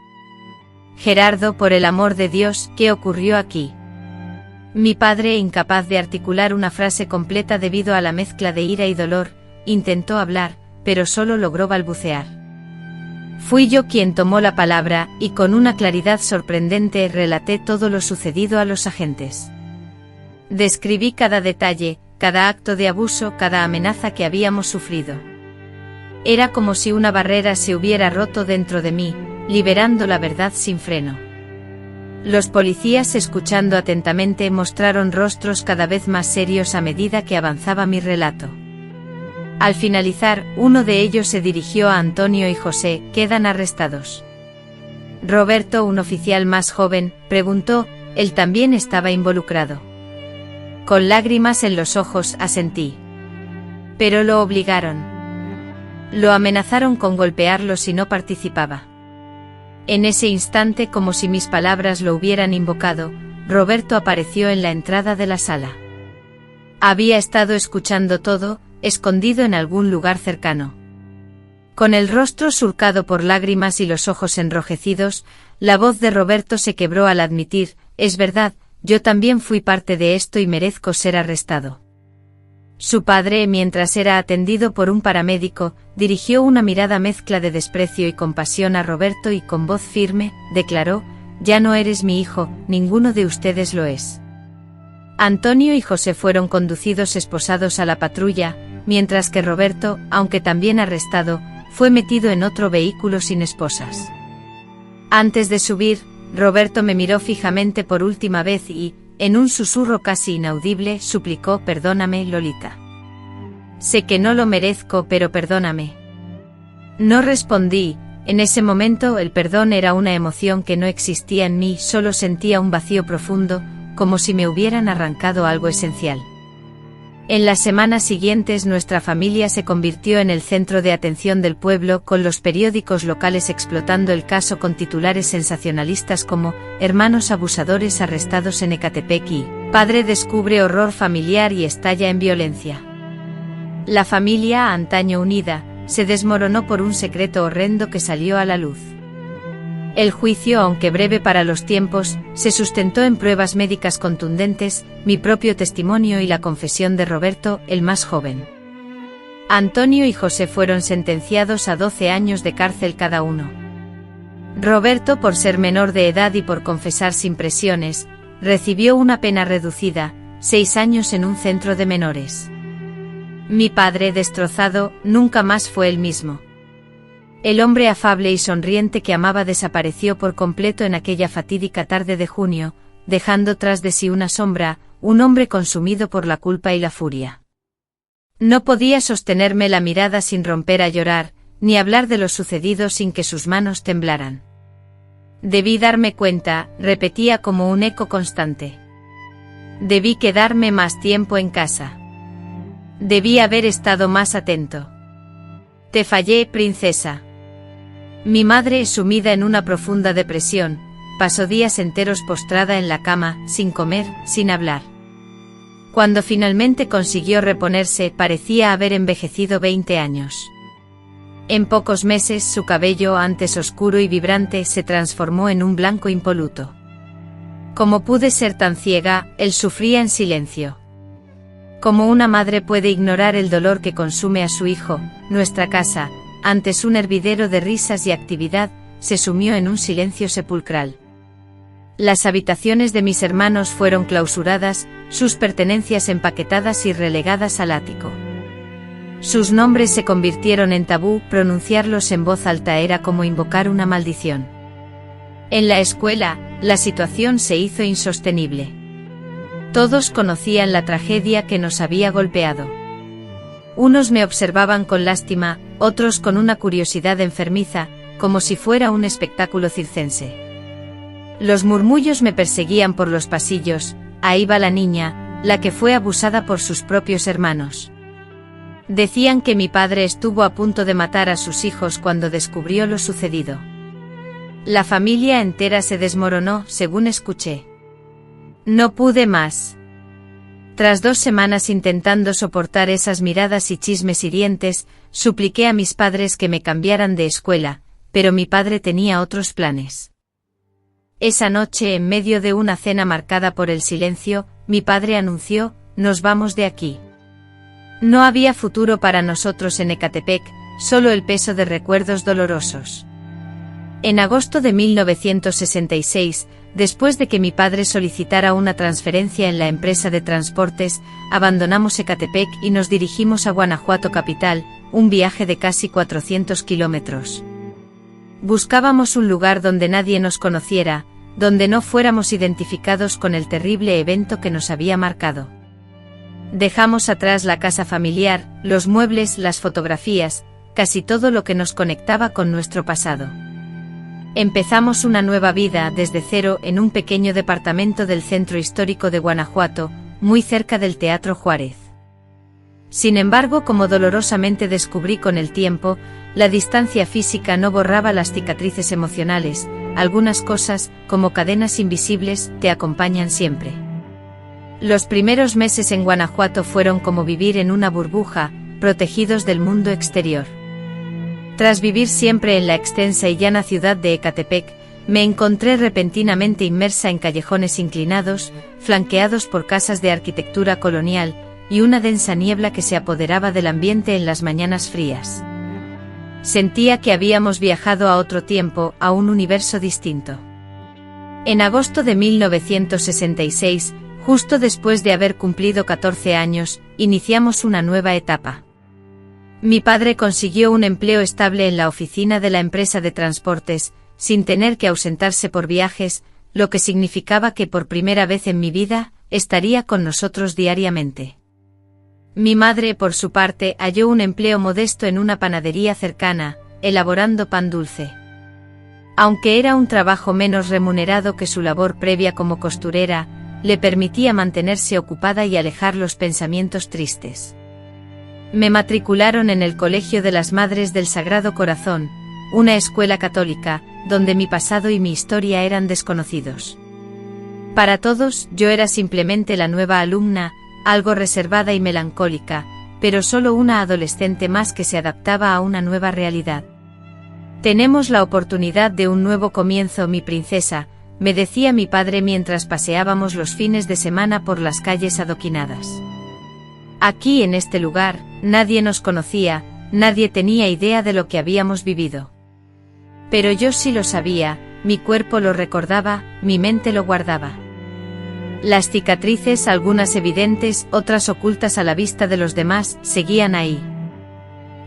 Gerardo, por el amor de Dios, ¿qué ocurrió aquí? Mi padre, incapaz de articular una frase completa debido a la mezcla de ira y dolor, intentó hablar, pero solo logró balbucear. Fui yo quien tomó la palabra, y con una claridad sorprendente relaté todo lo sucedido a los agentes. Describí cada detalle, cada acto de abuso, cada amenaza que habíamos sufrido. Era como si una barrera se hubiera roto dentro de mí, liberando la verdad sin freno. Los policías, escuchando atentamente, mostraron rostros cada vez más serios a medida que avanzaba mi relato. Al finalizar, uno de ellos se dirigió a Antonio y José, ¿quedan arrestados? Roberto, un oficial más joven, preguntó, él también estaba involucrado. Con lágrimas en los ojos, asentí. Pero lo obligaron. Lo amenazaron con golpearlo si no participaba. En ese instante, como si mis palabras lo hubieran invocado, Roberto apareció en la entrada de la sala. Había estado escuchando todo, escondido en algún lugar cercano. Con el rostro surcado por lágrimas y los ojos enrojecidos, la voz de Roberto se quebró al admitir, es verdad, yo también fui parte de esto y merezco ser arrestado. Su padre, mientras era atendido por un paramédico, dirigió una mirada mezcla de desprecio y compasión a Roberto y con voz firme, declaró, ya no eres mi hijo, ninguno de ustedes lo es. Antonio y José fueron conducidos esposados a la patrulla, mientras que Roberto, aunque también arrestado, fue metido en otro vehículo sin esposas. Antes de subir, Roberto me miró fijamente por última vez y, en un susurro casi inaudible, suplicó, perdóname, Lolita. Sé que no lo merezco, pero perdóname. No respondí, en ese momento el perdón era una emoción que no existía en mí, solo sentía un vacío profundo, como si me hubieran arrancado algo esencial. En las semanas siguientes nuestra familia se convirtió en el centro de atención del pueblo, con los periódicos locales explotando el caso con titulares sensacionalistas como «Hermanos abusadores arrestados en Ecatepec» y «Padre descubre horror familiar y estalla en violencia». La familia, antaño unida, se desmoronó por un secreto horrendo que salió a la luz. El juicio, aunque breve para los tiempos, se sustentó en pruebas médicas contundentes, mi propio testimonio y la confesión de Roberto, el más joven. Antonio y José fueron sentenciados a 12 años de cárcel cada uno. Roberto, por ser menor de edad y por confesar sin presiones, recibió una pena reducida, 6 años en un centro de menores. Mi padre, destrozado, nunca más fue el mismo. El hombre afable y sonriente que amaba desapareció por completo en aquella fatídica tarde de junio, dejando tras de sí una sombra, un hombre consumido por la culpa y la furia. No podía sostenerme la mirada sin romper a llorar, ni hablar de lo sucedido sin que sus manos temblaran. Debí darme cuenta, repetía como un eco constante. Debí quedarme más tiempo en casa. Debí haber estado más atento. Te fallé, princesa. Mi madre, sumida en una profunda depresión, pasó días enteros postrada en la cama, sin comer, sin hablar. Cuando finalmente consiguió reponerse, parecía haber envejecido 20 años. En pocos meses su cabello, antes oscuro y vibrante, se transformó en un blanco impoluto. Como pude ser tan ciega, él sufría en silencio. Como una madre puede ignorar el dolor que consume a su hijo, nuestra casa, antes un hervidero de risas y actividad, se sumió en un silencio sepulcral. Las habitaciones de mis hermanos fueron clausuradas, sus pertenencias empaquetadas y relegadas al ático. Sus nombres se convirtieron en tabú, pronunciarlos en voz alta era como invocar una maldición. En la escuela, la situación se hizo insostenible. Todos conocían la tragedia que nos había golpeado. Unos me observaban con lástima, otros con una curiosidad enfermiza, como si fuera un espectáculo circense. Los murmullos me perseguían por los pasillos, ahí va la niña, la que fue abusada por sus propios hermanos. Decían que mi padre estuvo a punto de matar a sus hijos cuando descubrió lo sucedido. La familia entera se desmoronó, según escuché. No pude más. Tras 2 semanas intentando soportar esas miradas y chismes hirientes, supliqué a mis padres que me cambiaran de escuela, pero mi padre tenía otros planes. Esa noche, en medio de una cena marcada por el silencio, mi padre anunció: «Nos vamos de aquí». No había futuro para nosotros en Ecatepec, solo el peso de recuerdos dolorosos. En agosto de 1966, después de que mi padre solicitara una transferencia en la empresa de transportes, abandonamos Ecatepec y nos dirigimos a Guanajuato capital, un viaje de casi 400 kilómetros. Buscábamos un lugar donde nadie nos conociera, donde no fuéramos identificados con el terrible evento que nos había marcado. Dejamos atrás la casa familiar, los muebles, las fotografías, casi todo lo que nos conectaba con nuestro pasado. Empezamos una nueva vida desde cero en un pequeño departamento del centro histórico de Guanajuato, muy cerca del Teatro Juárez. Sin embargo, como dolorosamente descubrí con el tiempo, la distancia física no borraba las cicatrices emocionales, algunas cosas, como cadenas invisibles, te acompañan siempre. Los primeros meses en Guanajuato fueron como vivir en una burbuja, protegidos del mundo exterior. Tras vivir siempre en la extensa y llana ciudad de Ecatepec, me encontré repentinamente inmersa en callejones inclinados, flanqueados por casas de arquitectura colonial, y una densa niebla que se apoderaba del ambiente en las mañanas frías. Sentía que habíamos viajado a otro tiempo, a un universo distinto. En agosto de 1966, justo después de haber cumplido 14 años, iniciamos una nueva etapa. Mi padre consiguió un empleo estable en la oficina de la empresa de transportes, sin tener que ausentarse por viajes, lo que significaba que por primera vez en mi vida, estaría con nosotros diariamente. Mi madre, por su parte, halló un empleo modesto en una panadería cercana, elaborando pan dulce. Aunque era un trabajo menos remunerado que su labor previa como costurera, le permitía mantenerse ocupada y alejar los pensamientos tristes. Me matricularon en el Colegio de las Madres del Sagrado Corazón, una escuela católica, donde mi pasado y mi historia eran desconocidos. Para todos, yo era simplemente la nueva alumna, algo reservada y melancólica, pero solo una adolescente más que se adaptaba a una nueva realidad. Tenemos la oportunidad de un nuevo comienzo, mi princesa, me decía mi padre mientras paseábamos los fines de semana por las calles adoquinadas. Aquí en este lugar, nadie nos conocía, nadie tenía idea de lo que habíamos vivido. Pero yo sí lo sabía, mi cuerpo lo recordaba, mi mente lo guardaba. Las cicatrices, algunas evidentes, otras ocultas a la vista de los demás, seguían ahí.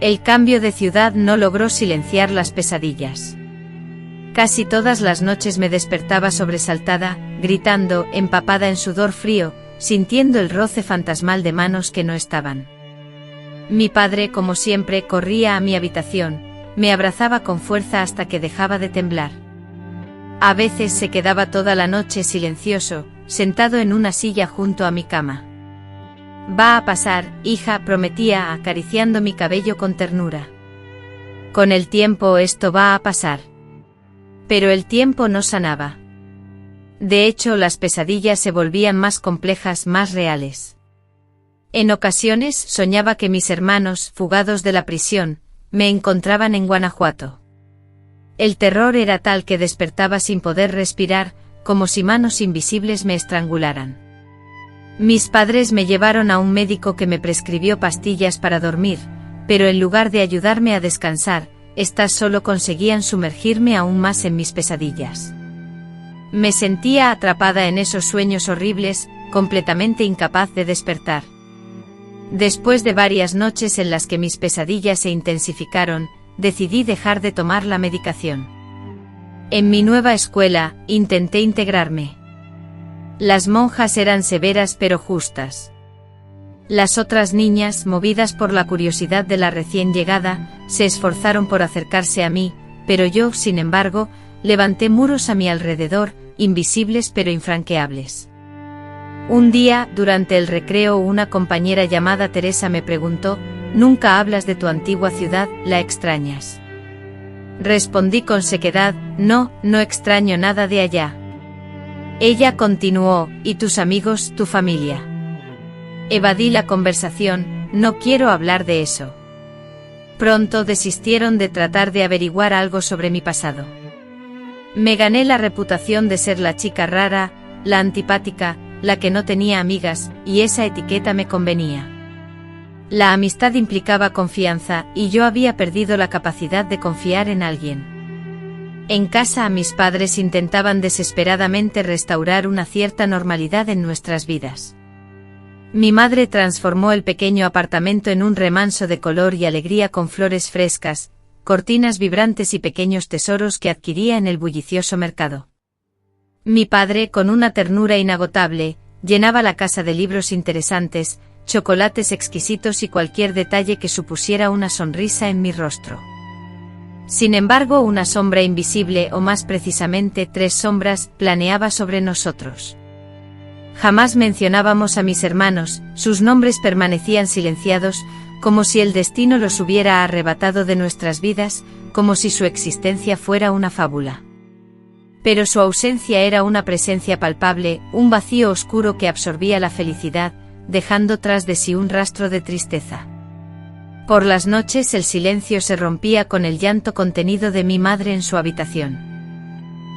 El cambio de ciudad no logró silenciar las pesadillas. Casi todas las noches me despertaba sobresaltada, gritando, empapada en sudor frío, sintiendo el roce fantasmal de manos que no estaban. Mi padre, como siempre, corría a mi habitación, me abrazaba con fuerza hasta que dejaba de temblar. A veces se quedaba toda la noche silencioso, sentado en una silla junto a mi cama. Va a pasar, hija, prometía, acariciando mi cabello con ternura. Con el tiempo esto va a pasar. Pero el tiempo no sanaba. De hecho, las pesadillas se volvían más complejas, más reales. En ocasiones soñaba que mis hermanos, fugados de la prisión, me encontraban en Guanajuato. El terror era tal que despertaba sin poder respirar, como si manos invisibles me estrangularan. Mis padres me llevaron a un médico que me prescribió pastillas para dormir, pero en lugar de ayudarme a descansar, estas solo conseguían sumergirme aún más en mis pesadillas. Me sentía atrapada en esos sueños horribles, completamente incapaz de despertar. Después de varias noches en las que mis pesadillas se intensificaron, decidí dejar de tomar la medicación. En mi nueva escuela, intenté integrarme. Las monjas eran severas pero justas. Las otras niñas, movidas por la curiosidad de la recién llegada, se esforzaron por acercarse a mí, pero yo, sin embargo, levanté muros a mi alrededor, invisibles pero infranqueables. Un día, durante el recreo, una compañera llamada Teresa me preguntó: «¿Nunca hablas de tu antigua ciudad? ¿La extrañas?». Respondí con sequedad: «No, no extraño nada de allá». Ella continuó: «¿Y tus amigos, tu familia?». Evadí la conversación: «No quiero hablar de eso». Pronto desistieron de tratar de averiguar algo sobre mi pasado. Me gané la reputación de ser la chica rara, la antipática, la que no tenía amigas, y esa etiqueta me convenía. La amistad implicaba confianza, y yo había perdido la capacidad de confiar en alguien. En casa mis padres intentaban desesperadamente restaurar una cierta normalidad en nuestras vidas. Mi madre transformó el pequeño apartamento en un remanso de color y alegría con flores frescas, cortinas vibrantes y pequeños tesoros que adquiría en el bullicioso mercado. Mi padre, con una ternura inagotable, llenaba la casa de libros interesantes, chocolates exquisitos y cualquier detalle que supusiera una sonrisa en mi rostro. Sin embargo, una sombra invisible, o más precisamente 3 sombras, planeaba sobre nosotros. Jamás mencionábamos a mis hermanos, sus nombres permanecían silenciados, como si el destino los hubiera arrebatado de nuestras vidas, como si su existencia fuera una fábula. Pero su ausencia era una presencia palpable, un vacío oscuro que absorbía la felicidad, dejando tras de sí un rastro de tristeza. Por las noches el silencio se rompía con el llanto contenido de mi madre en su habitación.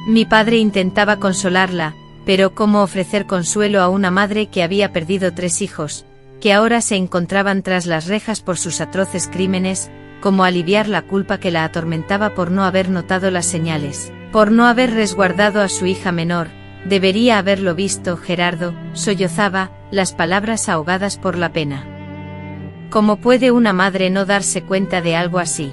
Mi padre intentaba consolarla, pero ¿cómo ofrecer consuelo a una madre que había perdido 3 hijos, que ahora se encontraban tras las rejas por sus atroces crímenes? ¿Cómo aliviar la culpa que la atormentaba por no haber notado las señales, por no haber resguardado a su hija menor? Debería haberlo visto, Gerardo, sollozaba, las palabras ahogadas por la pena. ¿Cómo puede una madre no darse cuenta de algo así?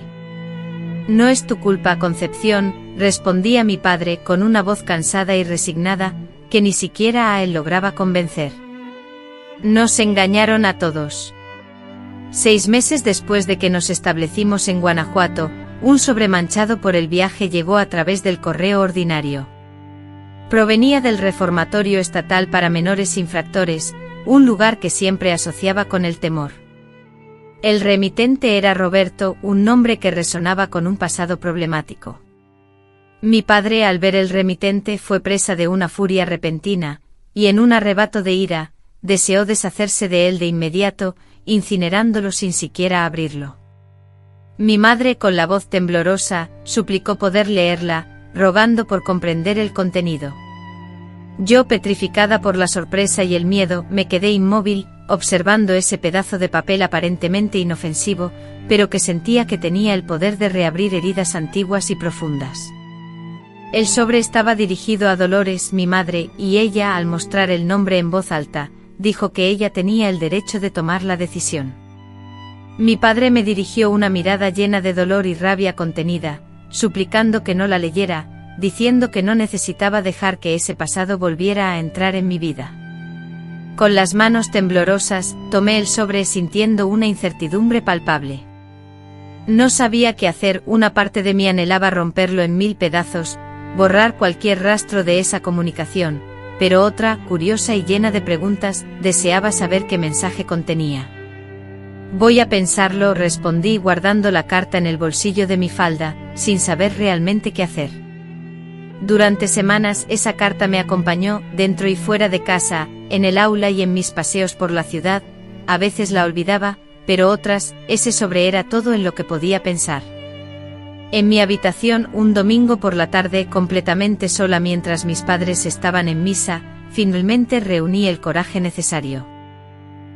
No es tu culpa, Concepción, respondía mi padre con una voz cansada y resignada, que ni siquiera a él lograba convencer. Nos engañaron a todos. 6 meses después de que nos establecimos en Guanajuato, un sobre manchado por el viaje llegó a través del correo ordinario. Provenía del Reformatorio Estatal para Menores Infractores, un lugar que siempre asociaba con el temor. El remitente era Roberto, un nombre que resonaba con un pasado problemático. Mi padre, al ver el remitente, fue presa de una furia repentina, y en un arrebato de ira, deseó deshacerse de él de inmediato, incinerándolo sin siquiera abrirlo. Mi madre, con la voz temblorosa, suplicó poder leerla, rogando por comprender el contenido. Yo, petrificada por la sorpresa y el miedo, me quedé inmóvil, observando ese pedazo de papel aparentemente inofensivo, pero que sentía que tenía el poder de reabrir heridas antiguas y profundas. El sobre estaba dirigido a Dolores, mi madre, y ella, al mostrar el nombre en voz alta, dijo que ella tenía el derecho de tomar la decisión. Mi padre me dirigió una mirada llena de dolor y rabia contenida, suplicando que no la leyera, diciendo que no necesitaba dejar que ese pasado volviera a entrar en mi vida. Con las manos temblorosas, tomé el sobre sintiendo una incertidumbre palpable. No sabía qué hacer, una parte de mí anhelaba romperlo en 1000 pedazos, borrar cualquier rastro de esa comunicación, pero otra, curiosa y llena de preguntas, deseaba saber qué mensaje contenía. Voy a pensarlo, respondí guardando la carta en el bolsillo de mi falda, sin saber realmente qué hacer. Durante semanas esa carta me acompañó, dentro y fuera de casa, en el aula y en mis paseos por la ciudad. A veces la olvidaba, pero otras, ese sobre era todo en lo que podía pensar. En mi habitación, un domingo por la tarde, completamente sola mientras mis padres estaban en misa, finalmente reuní el coraje necesario.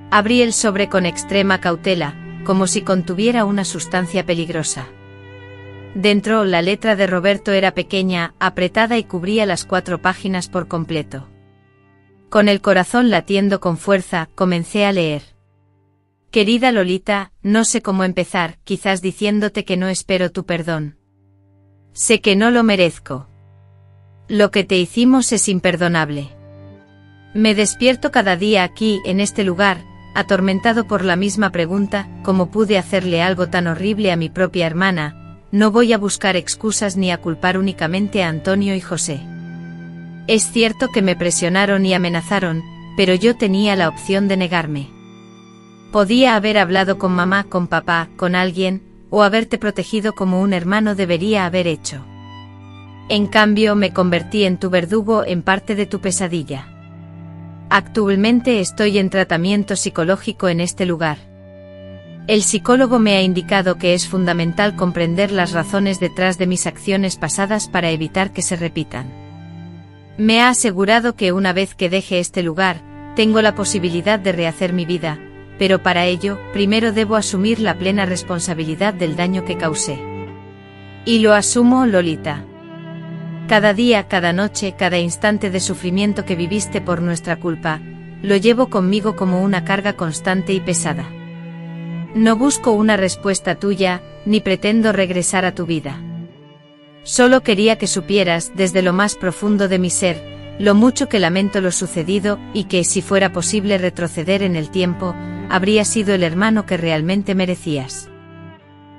Abrí el sobre con extrema cautela, como si contuviera una sustancia peligrosa. Dentro, la letra de Roberto era pequeña, apretada y cubría las 4 páginas por completo. Con el corazón latiendo con fuerza, comencé a leer. Querida Lolita, no sé cómo empezar, quizás diciéndote que no espero tu perdón. Sé que no lo merezco. Lo que te hicimos es imperdonable. Me despierto cada día aquí, en este lugar, atormentado por la misma pregunta, ¿cómo pude hacerle algo tan horrible a mi propia hermana? No voy a buscar excusas ni a culpar únicamente a Antonio y José. Es cierto que me presionaron y amenazaron, pero yo tenía la opción de negarme. Podía haber hablado con mamá, con papá, con alguien, o haberte protegido como un hermano debería haber hecho. En cambio, me convertí en tu verdugo, en parte de tu pesadilla. Actualmente estoy en tratamiento psicológico en este lugar. El psicólogo me ha indicado que es fundamental comprender las razones detrás de mis acciones pasadas para evitar que se repitan. Me ha asegurado que una vez que deje este lugar, tengo la posibilidad de rehacer mi vida, pero para ello, primero debo asumir la plena responsabilidad del daño que causé. Y lo asumo, Lolita. Cada día, cada noche, cada instante de sufrimiento que viviste por nuestra culpa, lo llevo conmigo como una carga constante y pesada. No busco una respuesta tuya, ni pretendo regresar a tu vida. Solo quería que supieras, desde lo más profundo de mi ser, lo mucho que lamento lo sucedido, y que, si fuera posible retroceder en el tiempo, habría sido el hermano que realmente merecías.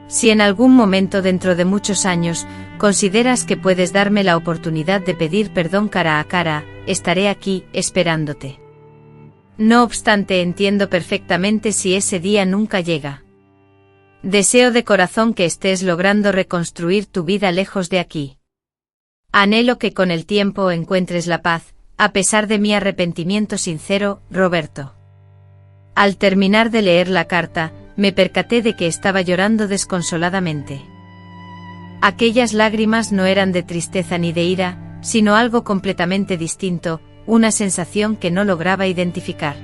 Si en algún momento dentro de muchos años, consideras que puedes darme la oportunidad de pedir perdón cara a cara, estaré aquí, esperándote. No obstante, entiendo perfectamente si ese día nunca llega. Deseo de corazón que estés logrando reconstruir tu vida lejos de aquí. Anhelo que con el tiempo encuentres la paz, a pesar de mi arrepentimiento sincero, Roberto. Al terminar de leer la carta, me percaté de que estaba llorando desconsoladamente. Aquellas lágrimas no eran de tristeza ni de ira, sino algo completamente distinto, una sensación que no lograba identificar.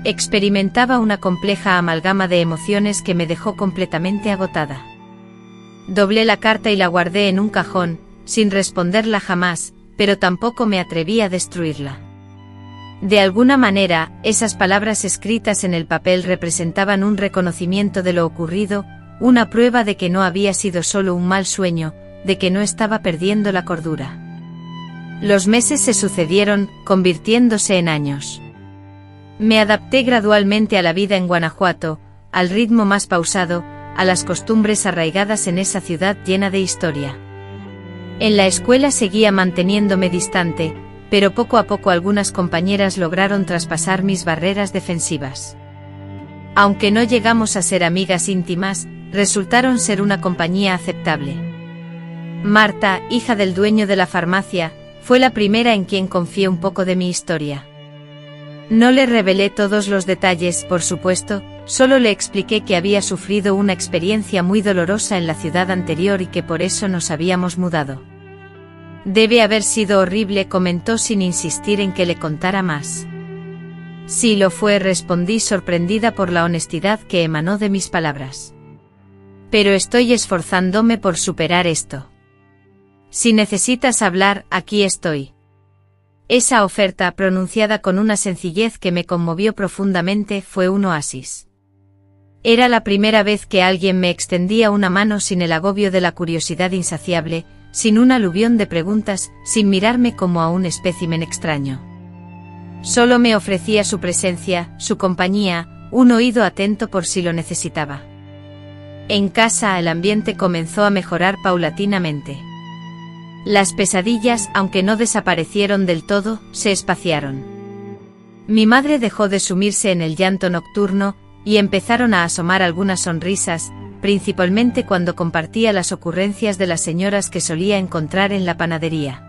Experimentaba una compleja amalgama de emociones que me dejó completamente agotada. Doblé la carta y la guardé en un cajón, sin responderla jamás, pero tampoco me atreví a destruirla. De alguna manera, esas palabras escritas en el papel representaban un reconocimiento de lo ocurrido, una prueba de que no había sido solo un mal sueño, de que no estaba perdiendo la cordura. Los meses se sucedieron, convirtiéndose en años. Me adapté gradualmente a la vida en Guanajuato, al ritmo más pausado, a las costumbres arraigadas en esa ciudad llena de historia. En la escuela seguía manteniéndome distante, pero poco a poco algunas compañeras lograron traspasar mis barreras defensivas. Aunque no llegamos a ser amigas íntimas, resultaron ser una compañía aceptable. Marta, hija del dueño de la farmacia, fue la primera en quien confié un poco de mi historia. No le revelé todos los detalles, por supuesto, Solo le expliqué que había sufrido una experiencia muy dolorosa en la ciudad anterior y que por eso nos habíamos mudado. Debe haber sido horrible, comentó sin insistir en que le contara más. Sí lo fue, respondí sorprendida por la honestidad que emanó de mis palabras. Pero estoy esforzándome por superar esto. Si necesitas hablar, aquí estoy. Esa oferta, pronunciada con una sencillez que me conmovió profundamente, fue un oasis. Era la primera vez que alguien me extendía una mano sin el agobio de la curiosidad insaciable, sin un aluvión de preguntas, sin mirarme como a un espécimen extraño. Solo me ofrecía su presencia, su compañía, un oído atento por si lo necesitaba. En casa el ambiente comenzó a mejorar paulatinamente. Las pesadillas, aunque no desaparecieron del todo, se espaciaron. Mi madre dejó de sumirse en el llanto nocturno, y empezaron a asomar algunas sonrisas, principalmente cuando compartía las ocurrencias de las señoras que solía encontrar en la panadería.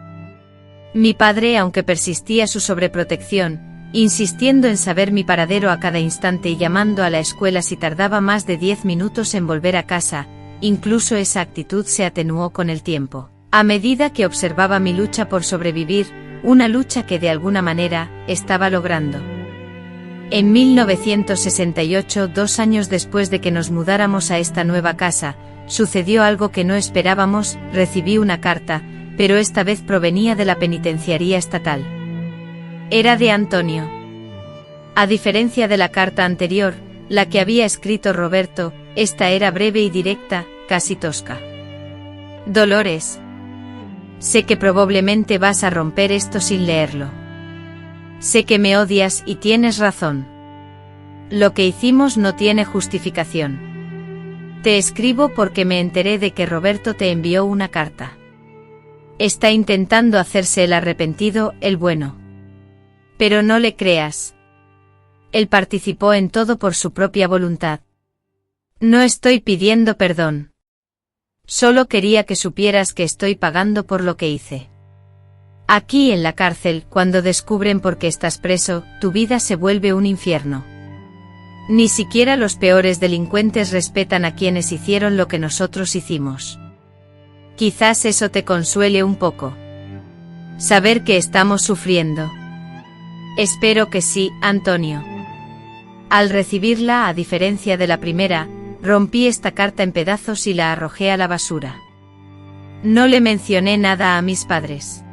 Mi padre, aunque persistía su sobreprotección, insistiendo en saber mi paradero a cada instante y llamando a la escuela si tardaba más de 10 minutos en volver a casa, incluso esa actitud se atenuó con el tiempo, a medida que observaba mi lucha por sobrevivir, una lucha que de alguna manera estaba logrando. En 1968, 2 años después de que nos mudáramos a esta nueva casa, sucedió algo que no esperábamos. Recibí una carta, pero esta vez provenía de la penitenciaría estatal. Era de Antonio. A diferencia de la carta anterior, la que había escrito Roberto, esta era breve y directa, casi tosca. Dolores. Sé que probablemente vas a romper esto sin leerlo. Sé que me odias y tienes razón. Lo que hicimos no tiene justificación. Te escribo porque me enteré de que Roberto te envió una carta. Está intentando hacerse el arrepentido, el bueno. Pero no le creas. Él participó en todo por su propia voluntad. No estoy pidiendo perdón. Solo quería que supieras que estoy pagando por lo que hice. Aquí en la cárcel, cuando descubren por qué estás preso, tu vida se vuelve un infierno. Ni siquiera los peores delincuentes respetan a quienes hicieron lo que nosotros hicimos. Quizás eso te consuele un poco. Saber que estamos sufriendo. Espero que sí, Antonio. Al recibirla, a diferencia de la primera, rompí esta carta en pedazos y la arrojé a la basura. No le mencioné nada a mis padres.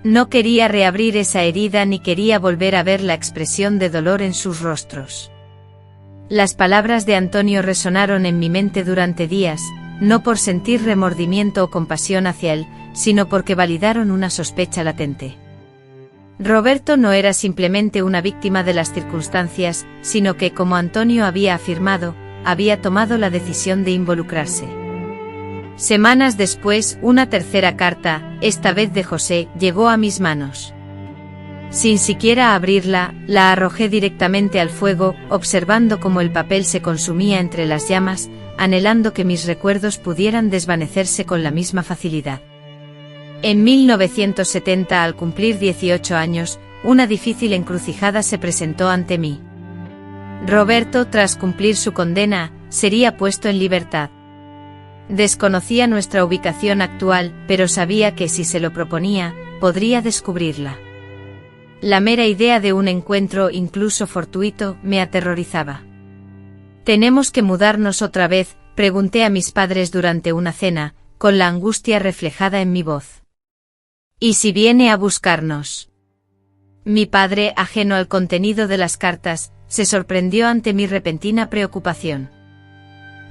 No quería reabrir esa herida ni quería volver a ver la expresión de dolor en sus rostros. Las palabras de Antonio resonaron en mi mente durante días, no por sentir remordimiento o compasión hacia él, sino porque validaron una sospecha latente. Roberto no era simplemente una víctima de las circunstancias, sino que, como Antonio había afirmado, había tomado la decisión de involucrarse. Semanas después, una tercera carta, esta vez de José, llegó a mis manos. Sin siquiera abrirla, la arrojé directamente al fuego, observando cómo el papel se consumía entre las llamas, anhelando que mis recuerdos pudieran desvanecerse con la misma facilidad. En 1970, al cumplir 18 años, una difícil encrucijada se presentó ante mí. Roberto, tras cumplir su condena, sería puesto en libertad. Desconocía nuestra ubicación actual, pero sabía que si se lo proponía, podría descubrirla. La mera idea de un encuentro, incluso fortuito, me aterrorizaba. ¿Tenemos que mudarnos otra vez?, pregunté a mis padres durante una cena, con la angustia reflejada en mi voz. ¿Y si viene a buscarnos? Mi padre, ajeno al contenido de las cartas, se sorprendió ante mi repentina preocupación.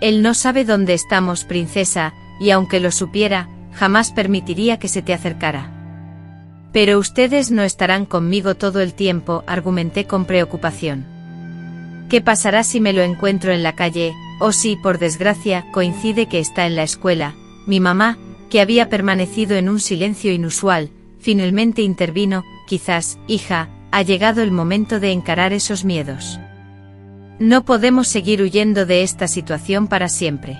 Él no sabe dónde estamos, princesa, y aunque lo supiera, jamás permitiría que se te acercara. Pero ustedes no estarán conmigo todo el tiempo, argumenté con preocupación. ¿Qué pasará si me lo encuentro en la calle, o si, por desgracia, coincide que está en la escuela? Mi mamá, que había permanecido en un silencio inusual, finalmente intervino. Quizás, hija, ha llegado el momento de encarar esos miedos. No podemos seguir huyendo de esta situación para siempre.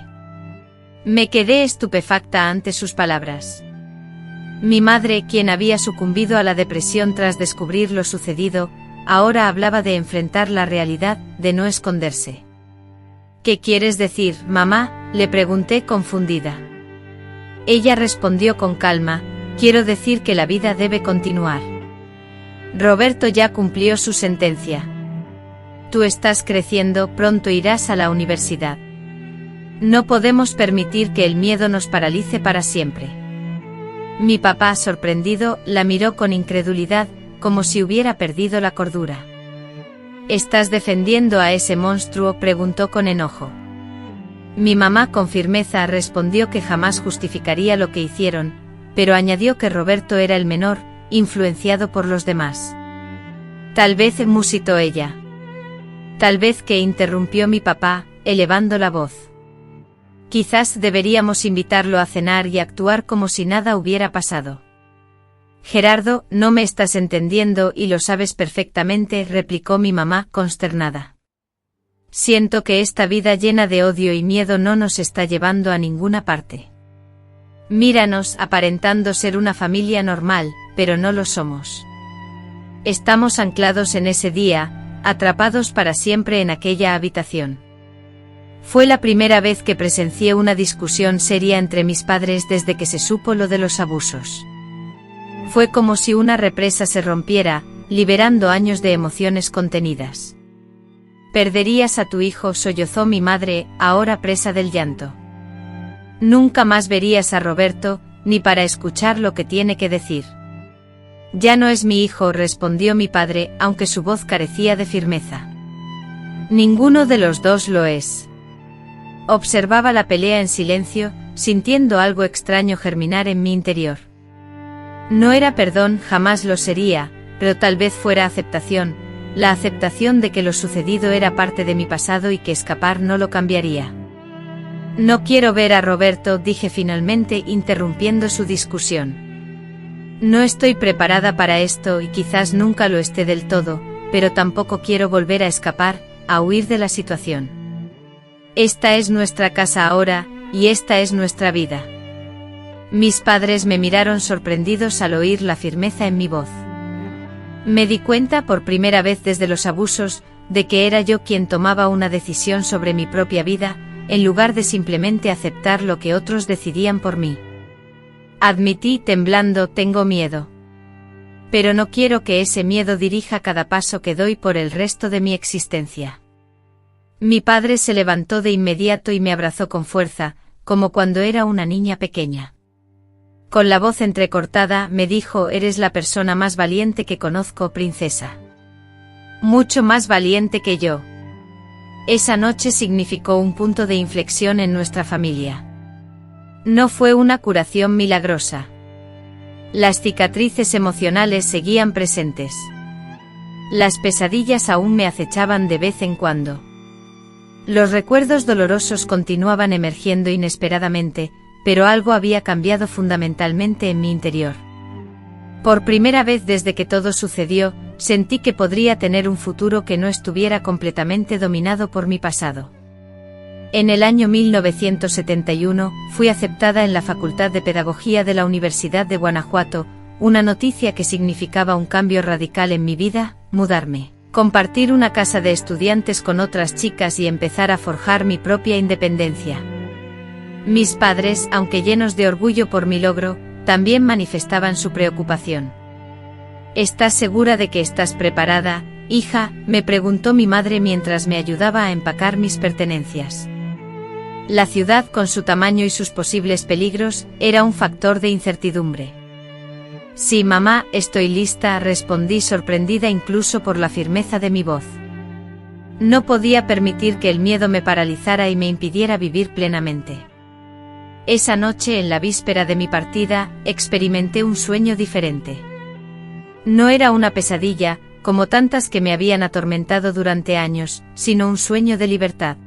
Me quedé estupefacta ante sus palabras. Mi madre, quien había sucumbido a la depresión tras descubrir lo sucedido, ahora hablaba de enfrentar la realidad, de no esconderse. ¿Qué quieres decir, mamá?, le pregunté confundida. Ella respondió con calma: quiero decir que la vida debe continuar. Roberto ya cumplió su sentencia. Tú estás creciendo, pronto irás a la universidad. No podemos permitir que el miedo nos paralice para siempre. Mi papá, sorprendido, la miró con incredulidad, como si hubiera perdido la cordura. ¿Estás defendiendo a ese monstruo?, preguntó con enojo. Mi mamá con firmeza respondió que jamás justificaría lo que hicieron, pero añadió que Roberto era el menor, influenciado por los demás. Tal vez, musitó ella. Tal vez que, interrumpió mi papá, elevando la voz. Quizás deberíamos invitarlo a cenar y actuar como si nada hubiera pasado. Gerardo, no me estás entendiendo y lo sabes perfectamente, replicó mi mamá, consternada. Siento que esta vida llena de odio y miedo no nos está llevando a ninguna parte. Míranos, aparentando ser una familia normal, pero no lo somos. Estamos anclados en ese día, atrapados para siempre en aquella habitación. Fue la primera vez que presencié una discusión seria entre mis padres desde que se supo lo de los abusos. Fue como si una represa se rompiera, liberando años de emociones contenidas. Perderías a tu hijo, sollozó mi madre, ahora presa del llanto. Nunca más verías a Roberto, ni para escuchar lo que tiene que decir. Ya no es mi hijo, respondió mi padre, aunque su voz carecía de firmeza. Ninguno de los dos lo es. Observaba la pelea en silencio, sintiendo algo extraño germinar en mi interior. No era perdón, jamás lo sería, pero tal vez fuera aceptación, la aceptación de que lo sucedido era parte de mi pasado y que escapar no lo cambiaría. No quiero ver a Roberto, dije finalmente, interrumpiendo su discusión. No estoy preparada para esto y quizás nunca lo esté del todo, pero tampoco quiero volver a escapar, a huir de la situación. Esta es nuestra casa ahora, y esta es nuestra vida. Mis padres me miraron sorprendidos al oír la firmeza en mi voz. Me di cuenta por primera vez desde los abusos, de que era yo quien tomaba una decisión sobre mi propia vida, en lugar de simplemente aceptar lo que otros decidían por mí. Admití temblando: tengo miedo. Pero no quiero que ese miedo dirija cada paso que doy por el resto de mi existencia. Mi padre se levantó de inmediato y me abrazó con fuerza, como cuando era una niña pequeña. Con la voz entrecortada me dijo: eres la persona más valiente que conozco, princesa. Mucho más valiente que yo. Esa noche significó un punto de inflexión en nuestra familia. No fue una curación milagrosa. Las cicatrices emocionales seguían presentes. Las pesadillas aún me acechaban de vez en cuando. Los recuerdos dolorosos continuaban emergiendo inesperadamente, pero algo había cambiado fundamentalmente en mi interior. Por primera vez desde que todo sucedió, sentí que podría tener un futuro que no estuviera completamente dominado por mi pasado. En el año 1971, fui aceptada en la Facultad de Pedagogía de la Universidad de Guanajuato, una noticia que significaba un cambio radical en mi vida: mudarme, compartir una casa de estudiantes con otras chicas y empezar a forjar mi propia independencia. Mis padres, aunque llenos de orgullo por mi logro, también manifestaban su preocupación. ¿Estás segura de que estás preparada, hija?, me preguntó mi madre mientras me ayudaba a empacar mis pertenencias. La ciudad, con su tamaño y sus posibles peligros, era un factor de incertidumbre. Sí, mamá, estoy lista, respondí sorprendida incluso por la firmeza de mi voz. No podía permitir que el miedo me paralizara y me impidiera vivir plenamente. Esa noche, en la víspera de mi partida, experimenté un sueño diferente. No era una pesadilla, como tantas que me habían atormentado durante años, sino un sueño de libertad.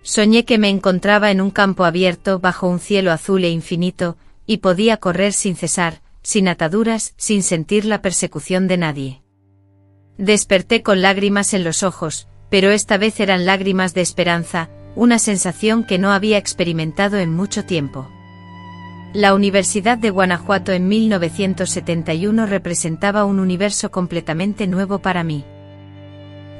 Soñé que me encontraba en un campo abierto, bajo un cielo azul e infinito, y podía correr sin cesar, sin ataduras, sin sentir la persecución de nadie. Desperté con lágrimas en los ojos, pero esta vez eran lágrimas de esperanza, una sensación que no había experimentado en mucho tiempo. La Universidad de Guanajuato en 1971 representaba un universo completamente nuevo para mí.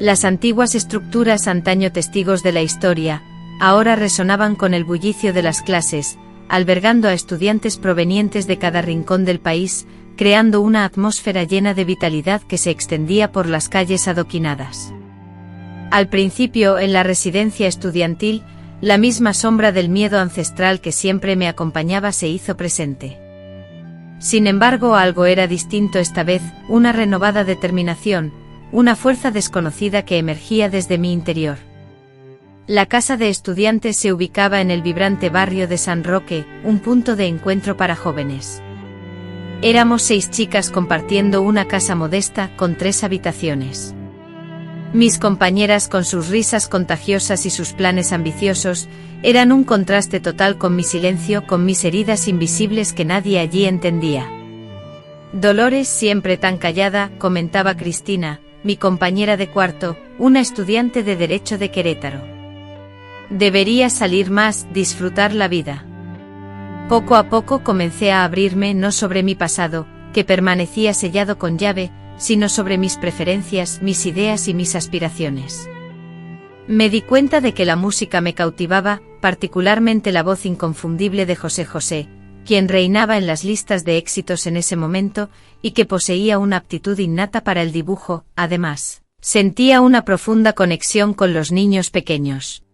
Las antiguas estructuras, antaño testigos de la historia, ahora resonaban con el bullicio de las clases, albergando a estudiantes provenientes de cada rincón del país, creando una atmósfera llena de vitalidad que se extendía por las calles adoquinadas. Al principio, en la residencia estudiantil, la misma sombra del miedo ancestral que siempre me acompañaba se hizo presente. Sin embargo, algo era distinto esta vez, una renovada determinación, una fuerza desconocida que emergía desde mi interior. La casa de estudiantes se ubicaba en el vibrante barrio de San Roque, un punto de encuentro para jóvenes. Éramos 6 chicas compartiendo una casa modesta con 3 habitaciones. Mis compañeras, con sus risas contagiosas y sus planes ambiciosos, eran un contraste total con mi silencio, con mis heridas invisibles que nadie allí entendía. Dolores, siempre tan callada, comentaba Cristina, mi compañera de cuarto, una estudiante de Derecho de Querétaro. Debería salir más, disfrutar la vida. Poco a poco comencé a abrirme, no sobre mi pasado, que permanecía sellado con llave, sino sobre mis preferencias, mis ideas y mis aspiraciones. Me di cuenta de que la música me cautivaba, particularmente la voz inconfundible de José José, quien reinaba en las listas de éxitos en ese momento, y que poseía una aptitud innata para el dibujo. Además, sentía una profunda conexión con los niños pequeños.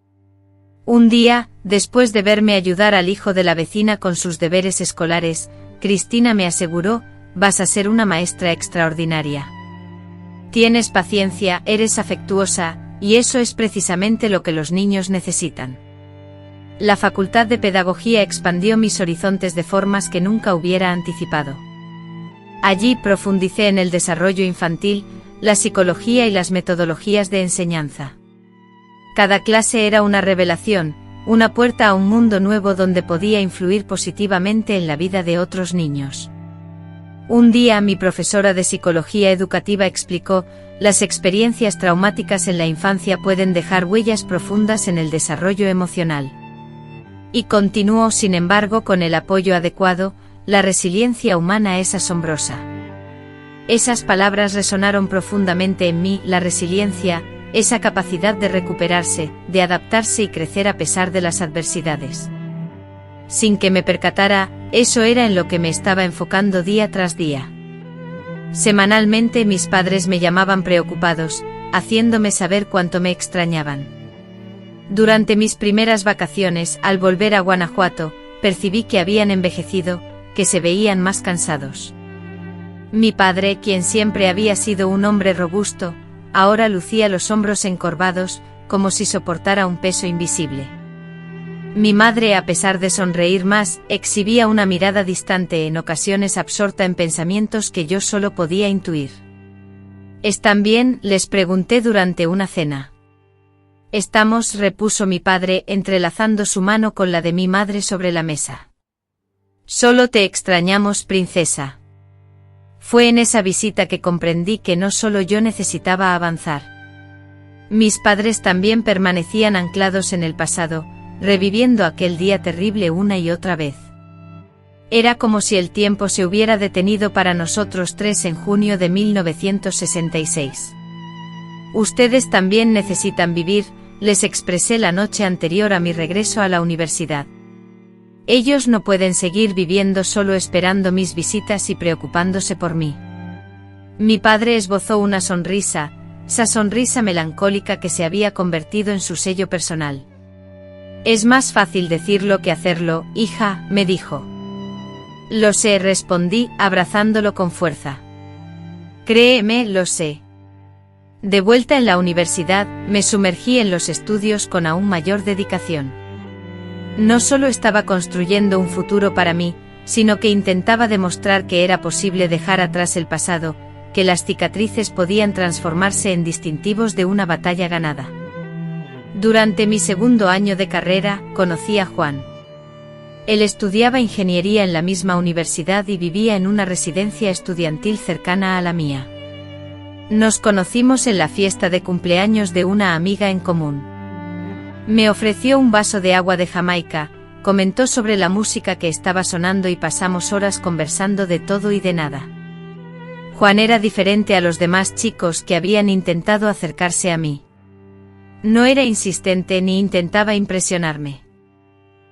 Un día, después de verme ayudar al hijo de la vecina con sus deberes escolares, Cristina me aseguró: vas a ser una maestra extraordinaria. Tienes paciencia, eres afectuosa, y eso es precisamente lo que los niños necesitan. La Facultad de Pedagogía expandió mis horizontes de formas que nunca hubiera anticipado. Allí profundicé en el desarrollo infantil, la psicología y las metodologías de enseñanza. Cada clase era una revelación, una puerta a un mundo nuevo donde podía influir positivamente en la vida de otros niños. Un día mi profesora de psicología educativa explicó: las experiencias traumáticas en la infancia pueden dejar huellas profundas en el desarrollo emocional. Y continuó: sin embargo, con el apoyo adecuado, la resiliencia humana es asombrosa. Esas palabras resonaron profundamente en mí: la resiliencia, esa capacidad de recuperarse, de adaptarse y crecer a pesar de las adversidades. Sin que me percatara, eso era en lo que me estaba enfocando día tras día. Semanalmente mis padres me llamaban preocupados, haciéndome saber cuánto me extrañaban. Durante mis primeras vacaciones, al volver a Guanajuato, percibí que habían envejecido, que se veían más cansados. Mi padre, quien siempre había sido un hombre robusto, ahora lucía los hombros encorvados, como si soportara un peso invisible. Mi madre, a pesar de sonreír más, exhibía una mirada distante, en ocasiones absorta en pensamientos que yo solo podía intuir. ¿Están bien?, les pregunté durante una cena. Estamos, repuso mi padre, entrelazando su mano con la de mi madre sobre la mesa. Solo te extrañamos, princesa. Fue en esa visita que comprendí que no solo yo necesitaba avanzar. Mis padres también permanecían anclados en el pasado, reviviendo aquel día terrible una y otra vez. Era como si el tiempo se hubiera detenido para nosotros 3 en junio de 1966. Ustedes también necesitan vivir, les expresé la noche anterior a mi regreso a la universidad. Ellos no pueden seguir viviendo solo esperando mis visitas y preocupándose por mí. Mi padre esbozó una sonrisa, esa sonrisa melancólica que se había convertido en su sello personal. Es más fácil decirlo que hacerlo, hija, me dijo. Lo sé, respondí, abrazándolo con fuerza. Créeme, lo sé. De vuelta en la universidad, me sumergí en los estudios con aún mayor dedicación. No solo estaba construyendo un futuro para mí, sino que intentaba demostrar que era posible dejar atrás el pasado, que las cicatrices podían transformarse en distintivos de una batalla ganada. Durante mi segundo año de carrera, conocí a Juan. Él estudiaba ingeniería en la misma universidad y vivía en una residencia estudiantil cercana a la mía. Nos conocimos en la fiesta de cumpleaños de una amiga en común. Me ofreció un vaso de agua de Jamaica, comentó sobre la música que estaba sonando y pasamos horas conversando de todo y de nada. Juan era diferente a los demás chicos que habían intentado acercarse a mí. No era insistente ni intentaba impresionarme.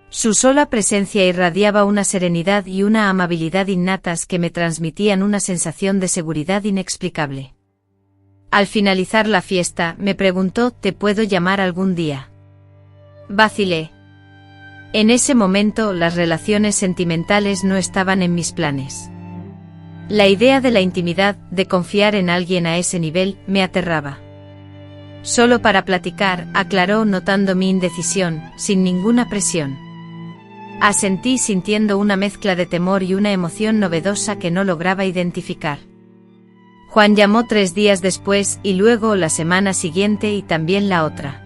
Su sola presencia irradiaba una serenidad y una amabilidad innatas que me transmitían una sensación de seguridad inexplicable. Al finalizar la fiesta, me preguntó: ¿te puedo llamar algún día? Vacilé. En ese momento, las relaciones sentimentales no estaban en mis planes. La idea de la intimidad, de confiar en alguien a ese nivel, me aterraba. Solo para platicar, aclaró notando mi indecisión, sin ninguna presión. Asentí sintiendo una mezcla de temor y una emoción novedosa que no lograba identificar. Juan llamó 3 días después y luego la semana siguiente y también la otra.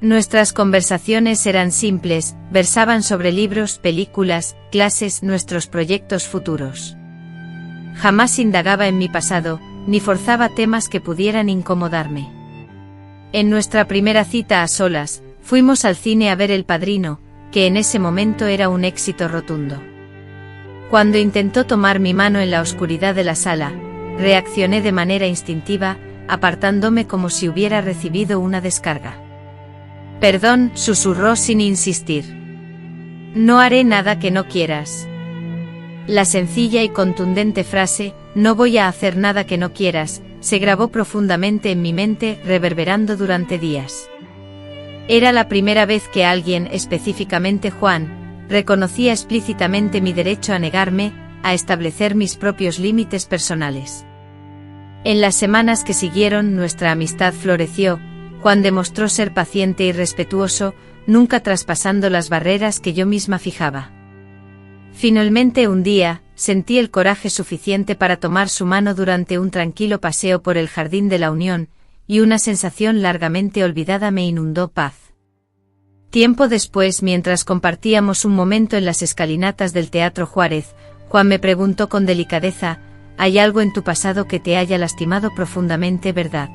Nuestras conversaciones eran simples, versaban sobre libros, películas, clases, nuestros proyectos futuros. Jamás indagaba en mi pasado, ni forzaba temas que pudieran incomodarme. En nuestra primera cita a solas, fuimos al cine a ver El Padrino, que en ese momento era un éxito rotundo. Cuando intentó tomar mi mano en la oscuridad de la sala, reaccioné de manera instintiva, apartándome como si hubiera recibido una descarga. «Perdón», susurró sin insistir. «No haré nada que no quieras». La sencilla y contundente frase, «no voy a hacer nada que no quieras», se grabó profundamente en mi mente, reverberando durante días. Era la primera vez que alguien, específicamente Juan, reconocía explícitamente mi derecho a negarme, a establecer mis propios límites personales. En las semanas que siguieron, nuestra amistad floreció. Juan demostró ser paciente y respetuoso, nunca traspasando las barreras que yo misma fijaba. Finalmente un día, sentí el coraje suficiente para tomar su mano durante un tranquilo paseo por el Jardín de la Unión, y una sensación largamente olvidada me inundó paz. Tiempo después, mientras compartíamos un momento en las escalinatas del Teatro Juárez, Juan me preguntó con delicadeza: «¿Hay algo en tu pasado que te haya lastimado profundamente, verdad?»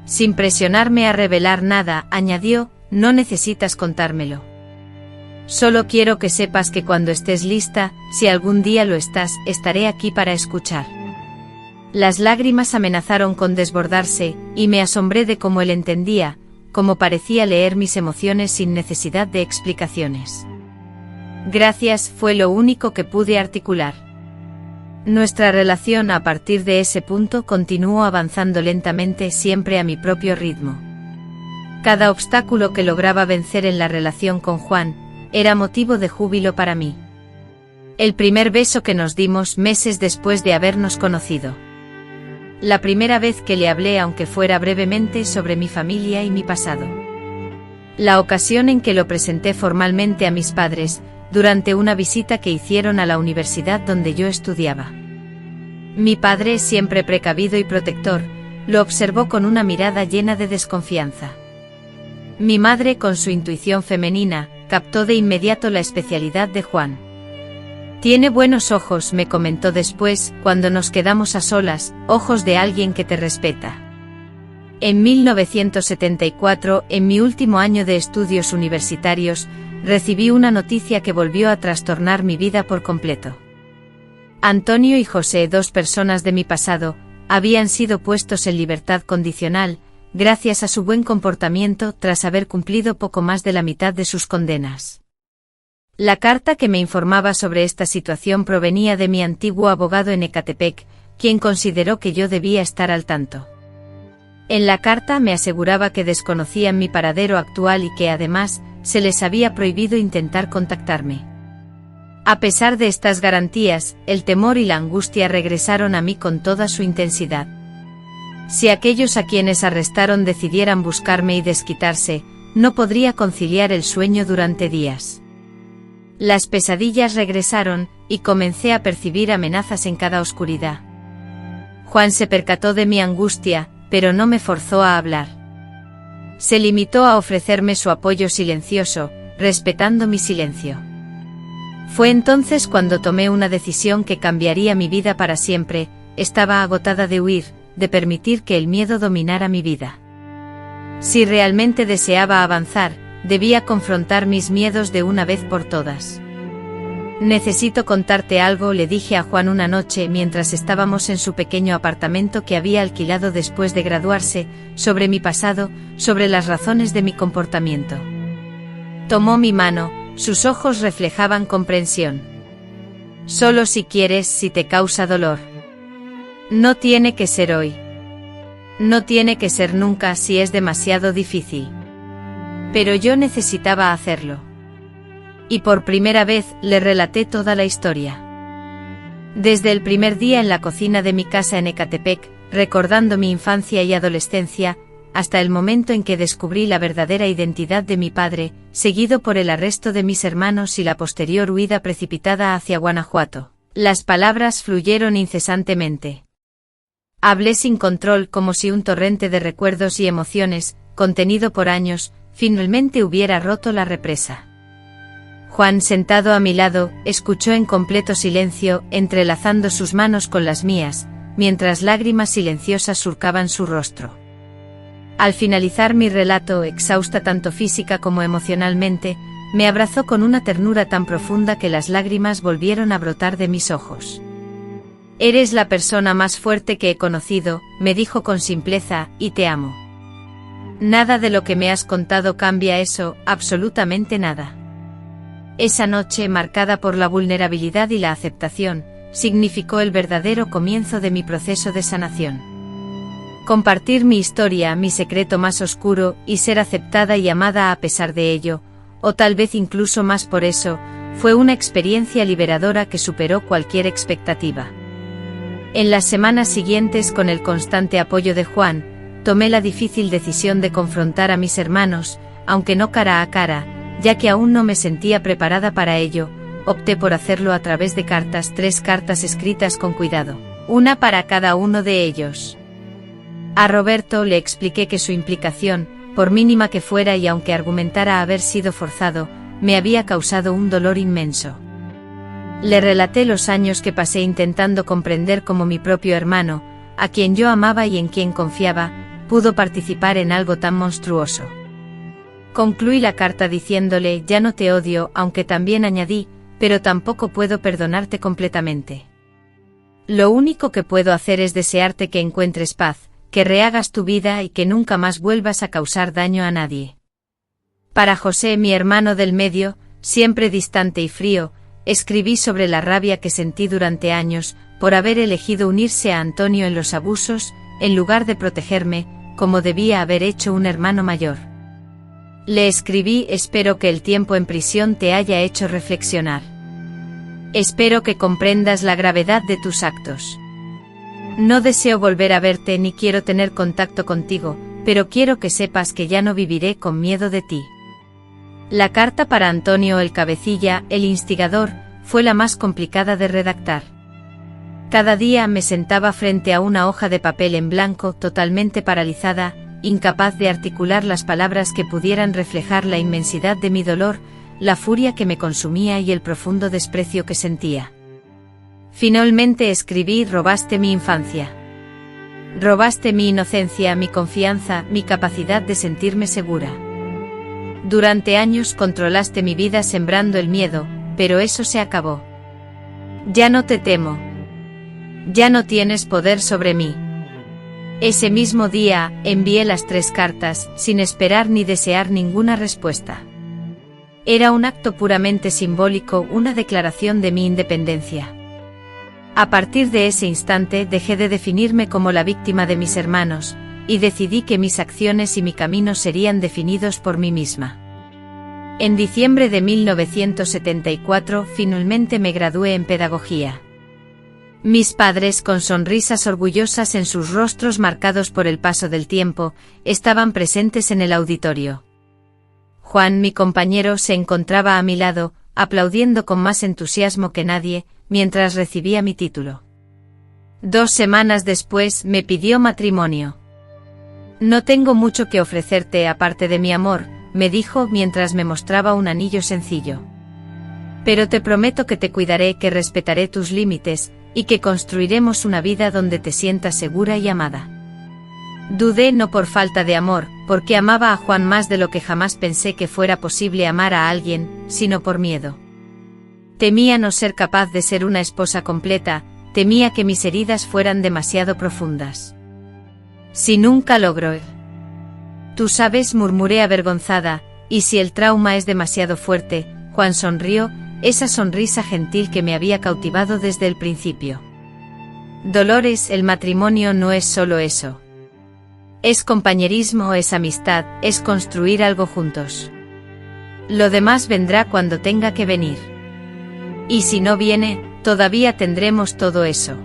Sin presionarme a revelar nada, añadió: «No necesitas contármelo. Solo quiero que sepas que cuando estés lista, si algún día lo estás, estaré aquí para escuchar». Las lágrimas amenazaron con desbordarse, y me asombré de cómo él entendía, cómo parecía leer mis emociones sin necesidad de explicaciones. «Gracias», fue lo único que pude articular. Nuestra relación a partir de ese punto continuó avanzando lentamente, siempre a mi propio ritmo. Cada obstáculo que lograba vencer en la relación con Juan era motivo de júbilo para mí. El primer beso que nos dimos meses después de habernos conocido. La primera vez que le hablé, aunque fuera brevemente, sobre mi familia y mi pasado. La ocasión en que lo presenté formalmente a mis padres, durante una visita que hicieron a la universidad donde yo estudiaba. Mi padre, siempre precavido y protector, lo observó con una mirada llena de desconfianza. Mi madre, con su intuición femenina, captó de inmediato la especialidad de Juan. «Tiene buenos ojos», me comentó después, cuando nos quedamos a solas, «ojos de alguien que te respeta». En 1974, en mi último año de estudios universitarios, recibí una noticia que volvió a trastornar mi vida por completo. Antonio y José, 2 personas de mi pasado, habían sido puestos en libertad condicional, gracias a su buen comportamiento tras haber cumplido poco más de la mitad de sus condenas. La carta que me informaba sobre esta situación provenía de mi antiguo abogado en Ecatepec, quien consideró que yo debía estar al tanto. En la carta me aseguraba que desconocían mi paradero actual y que además, se les había prohibido intentar contactarme. A pesar de estas garantías, el temor y la angustia regresaron a mí con toda su intensidad. Si aquellos a quienes arrestaron decidieran buscarme y desquitarse, no podría conciliar el sueño durante días. Las pesadillas regresaron, y comencé a percibir amenazas en cada oscuridad. Juan se percató de mi angustia, pero no me forzó a hablar. Se limitó a ofrecerme su apoyo silencioso, respetando mi silencio. Fue entonces cuando tomé una decisión que cambiaría mi vida para siempre. Estaba agotada de huir, de permitir que el miedo dominara mi vida. Si realmente deseaba avanzar, debía confrontar mis miedos de una vez por todas. Necesito contarte algo, le dije a Juan una noche mientras estábamos en su pequeño apartamento que había alquilado después de graduarse, sobre mi pasado, sobre las razones de mi comportamiento. Tomó mi mano, sus ojos reflejaban comprensión. Solo si quieres, si te causa dolor. No tiene que ser hoy. No tiene que ser nunca si es demasiado difícil. Pero yo necesitaba hacerlo. Y por primera vez le relaté toda la historia. Desde el primer día en la cocina de mi casa en Ecatepec, recordando mi infancia y adolescencia, hasta el momento en que descubrí la verdadera identidad de mi padre, seguido por el arresto de mis hermanos y la posterior huida precipitada hacia Guanajuato. Las palabras fluyeron incesantemente. Hablé sin control como si un torrente de recuerdos y emociones, contenido por años, finalmente hubiera roto la represa. Juan, sentado a mi lado, escuchó en completo silencio, entrelazando sus manos con las mías, mientras lágrimas silenciosas surcaban su rostro. Al finalizar mi relato, exhausta tanto física como emocionalmente, me abrazó con una ternura tan profunda que las lágrimas volvieron a brotar de mis ojos. Eres la persona más fuerte que he conocido, me dijo con simpleza, y te amo. Nada de lo que me has contado cambia eso, absolutamente nada. Esa noche, marcada por la vulnerabilidad y la aceptación, significó el verdadero comienzo de mi proceso de sanación. Compartir mi historia, mi secreto más oscuro, y ser aceptada y amada a pesar de ello, o tal vez incluso más por eso, fue una experiencia liberadora que superó cualquier expectativa. En las semanas siguientes, con el constante apoyo de Juan, tomé la difícil decisión de confrontar a mis hermanos, aunque no cara a cara, ya que aún no me sentía preparada para ello. Opté por hacerlo a través de cartas, 3 cartas escritas con cuidado, una para cada uno de ellos. A Roberto le expliqué que su implicación, por mínima que fuera y aunque argumentara haber sido forzado, me había causado un dolor inmenso. Le relaté los años que pasé intentando comprender cómo mi propio hermano, a quien yo amaba y en quien confiaba, pudo participar en algo tan monstruoso. Concluí la carta diciéndole: ya no te odio, aunque también añadí, pero tampoco puedo perdonarte completamente. Lo único que puedo hacer es desearte que encuentres paz, que rehagas tu vida y que nunca más vuelvas a causar daño a nadie. Para José, mi hermano del medio, siempre distante y frío, escribí sobre la rabia que sentí durante años, por haber elegido unirse a Antonio en los abusos, en lugar de protegerme, como debía haber hecho un hermano mayor. Le escribí: espero que el tiempo en prisión te haya hecho reflexionar. Espero que comprendas la gravedad de tus actos. No deseo volver a verte ni quiero tener contacto contigo, pero quiero que sepas que ya no viviré con miedo de ti. La carta para Antonio, el cabecilla, el instigador, fue la más complicada de redactar. Cada día me sentaba frente a una hoja de papel en blanco, totalmente paralizada, incapaz de articular las palabras que pudieran reflejar la inmensidad de mi dolor, la furia que me consumía y el profundo desprecio que sentía. Finalmente escribí: robaste mi infancia. Robaste mi inocencia, mi confianza, mi capacidad de sentirme segura. Durante años controlaste mi vida sembrando el miedo, pero eso se acabó. Ya no te temo. Ya no tienes poder sobre mí. Ese mismo día, envié las 3 cartas, sin esperar ni desear ninguna respuesta. Era un acto puramente simbólico, una declaración de mi independencia. A partir de ese instante dejé de definirme como la víctima de mis hermanos, y decidí que mis acciones y mi camino serían definidos por mí misma. En diciembre de 1974 finalmente me gradué en pedagogía. Mis padres, con sonrisas orgullosas en sus rostros marcados por el paso del tiempo, estaban presentes en el auditorio. Juan, mi compañero, se encontraba a mi lado, aplaudiendo con más entusiasmo que nadie, mientras recibía mi título. 2 semanas después me pidió matrimonio. No tengo mucho que ofrecerte aparte de mi amor, me dijo mientras me mostraba un anillo sencillo. Pero te prometo que te cuidaré, que respetaré tus límites, y que construiremos una vida donde te sientas segura y amada. Dudé no por falta de amor, porque amaba a Juan más de lo que jamás pensé que fuera posible amar a alguien, sino por miedo. Temía no ser capaz de ser una esposa completa, temía que mis heridas fueran demasiado profundas. Si nunca logro. Tú sabes, murmuré avergonzada, y si el trauma es demasiado fuerte. Juan sonrió, esa sonrisa gentil que me había cautivado desde el principio. Dolores, el matrimonio no es solo eso. Es compañerismo, es amistad, es construir algo juntos. Lo demás vendrá cuando tenga que venir. Y si no viene, todavía tendremos todo eso.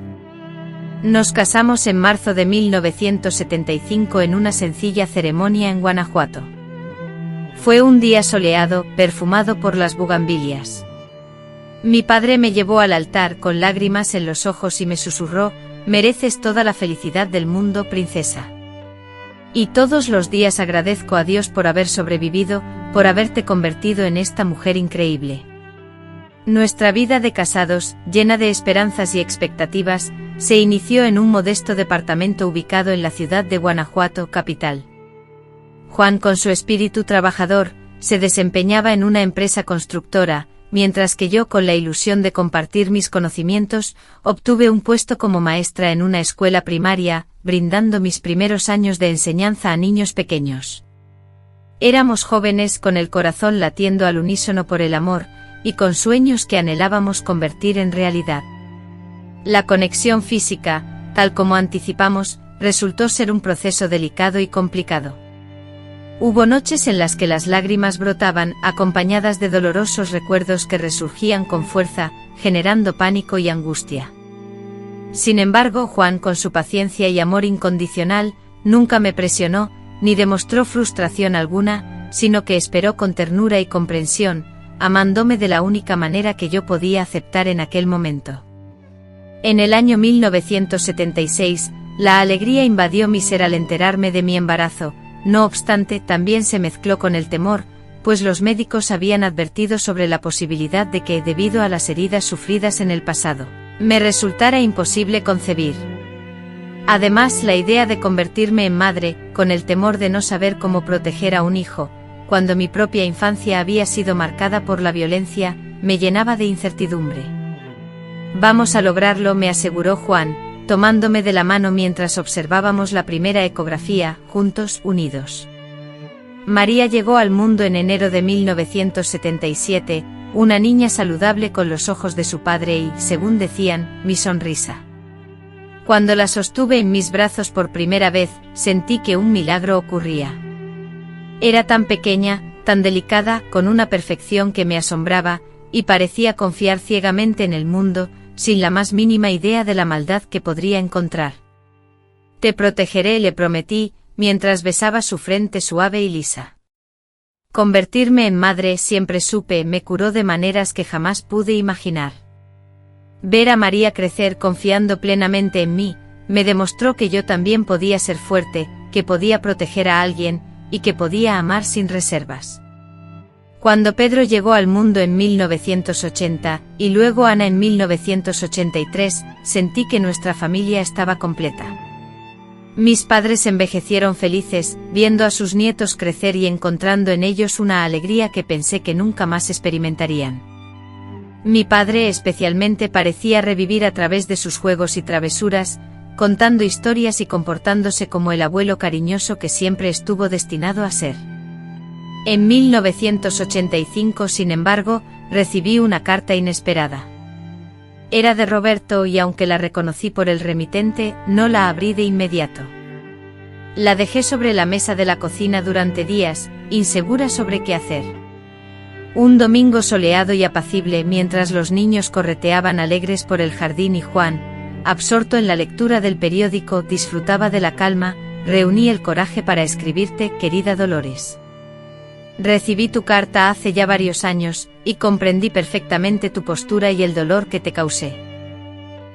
Nos casamos en marzo de 1975 en una sencilla ceremonia en Guanajuato. Fue un día soleado, perfumado por las bugambilias. Mi padre me llevó al altar con lágrimas en los ojos y me susurró: mereces toda la felicidad del mundo, princesa. Y todos los días agradezco a Dios por haber sobrevivido, por haberte convertido en esta mujer increíble. Nuestra vida de casados, llena de esperanzas y expectativas, se inició en un modesto departamento ubicado en la ciudad de Guanajuato, capital. Juan, con su espíritu trabajador, se desempeñaba en una empresa constructora, mientras que yo, con la ilusión de compartir mis conocimientos, obtuve un puesto como maestra en una escuela primaria, brindando mis primeros años de enseñanza a niños pequeños. Éramos jóvenes con el corazón latiendo al unísono por el amor, y con sueños que anhelábamos convertir en realidad. La conexión física, tal como anticipamos, resultó ser un proceso delicado y complicado. Hubo noches en las que las lágrimas brotaban, acompañadas de dolorosos recuerdos que resurgían con fuerza, generando pánico y angustia. Sin embargo, Juan, con su paciencia y amor incondicional, nunca me presionó, ni demostró frustración alguna, sino que esperó con ternura y comprensión, amándome de la única manera que yo podía aceptar en aquel momento. En el año 1976, la alegría invadió mi ser al enterarme de mi embarazo. No obstante, también se mezcló con el temor, pues los médicos habían advertido sobre la posibilidad de que, debido a las heridas sufridas en el pasado, me resultara imposible concebir. Además, la idea de convertirme en madre, con el temor de no saber cómo proteger a un hijo, cuando mi propia infancia había sido marcada por la violencia, me llenaba de incertidumbre. Vamos a lograrlo, me aseguró Juan, tomándome de la mano mientras observábamos la primera ecografía, juntos, unidos. María llegó al mundo en enero de 1977, una niña saludable con los ojos de su padre y, según decían, mi sonrisa. Cuando la sostuve en mis brazos por primera vez, sentí que un milagro ocurría. Era tan pequeña, tan delicada, con una perfección que me asombraba, y parecía confiar ciegamente en el mundo, sin la más mínima idea de la maldad que podría encontrar. Te protegeré, le prometí, mientras besaba su frente suave y lisa. Convertirme en madre, siempre supe, me curó de maneras que jamás pude imaginar. Ver a María crecer confiando plenamente en mí, me demostró que yo también podía ser fuerte, que podía proteger a alguien, y que podía amar sin reservas. Cuando Pedro llegó al mundo en 1980, y luego Ana en 1983, sentí que nuestra familia estaba completa. Mis padres envejecieron felices, viendo a sus nietos crecer y encontrando en ellos una alegría que pensé que nunca más experimentarían. Mi padre especialmente parecía revivir a través de sus juegos y travesuras, contando historias y comportándose como el abuelo cariñoso que siempre estuvo destinado a ser. En 1985, sin embargo, recibí una carta inesperada. Era de Roberto y aunque la reconocí por el remitente, no la abrí de inmediato. La dejé sobre la mesa de la cocina durante días, insegura sobre qué hacer. Un domingo soleado y apacible mientras los niños correteaban alegres por el jardín y Juan, absorto en la lectura del periódico, disfrutaba de la calma, reuní el coraje para escribirte, querida Dolores. Recibí tu carta hace ya varios años, y comprendí perfectamente tu postura y el dolor que te causé.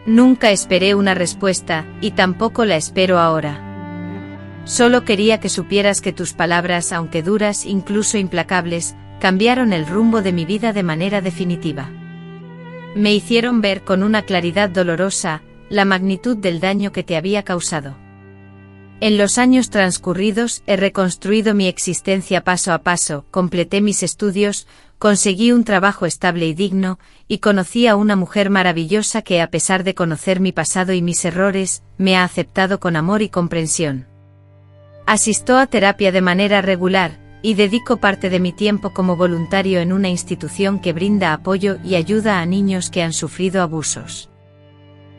Nunca esperé una respuesta, y tampoco la espero ahora. Solo quería que supieras que tus palabras, aunque duras, incluso implacables, cambiaron el rumbo de mi vida de manera definitiva. Me hicieron ver con una claridad dolorosa la magnitud del daño que te había causado. En los años transcurridos he reconstruido mi existencia paso a paso, completé mis estudios, conseguí un trabajo estable y digno, y conocí a una mujer maravillosa que, a pesar de conocer mi pasado y mis errores, me ha aceptado con amor y comprensión. Asisto a terapia de manera regular, y dedico parte de mi tiempo como voluntario en una institución que brinda apoyo y ayuda a niños que han sufrido abusos.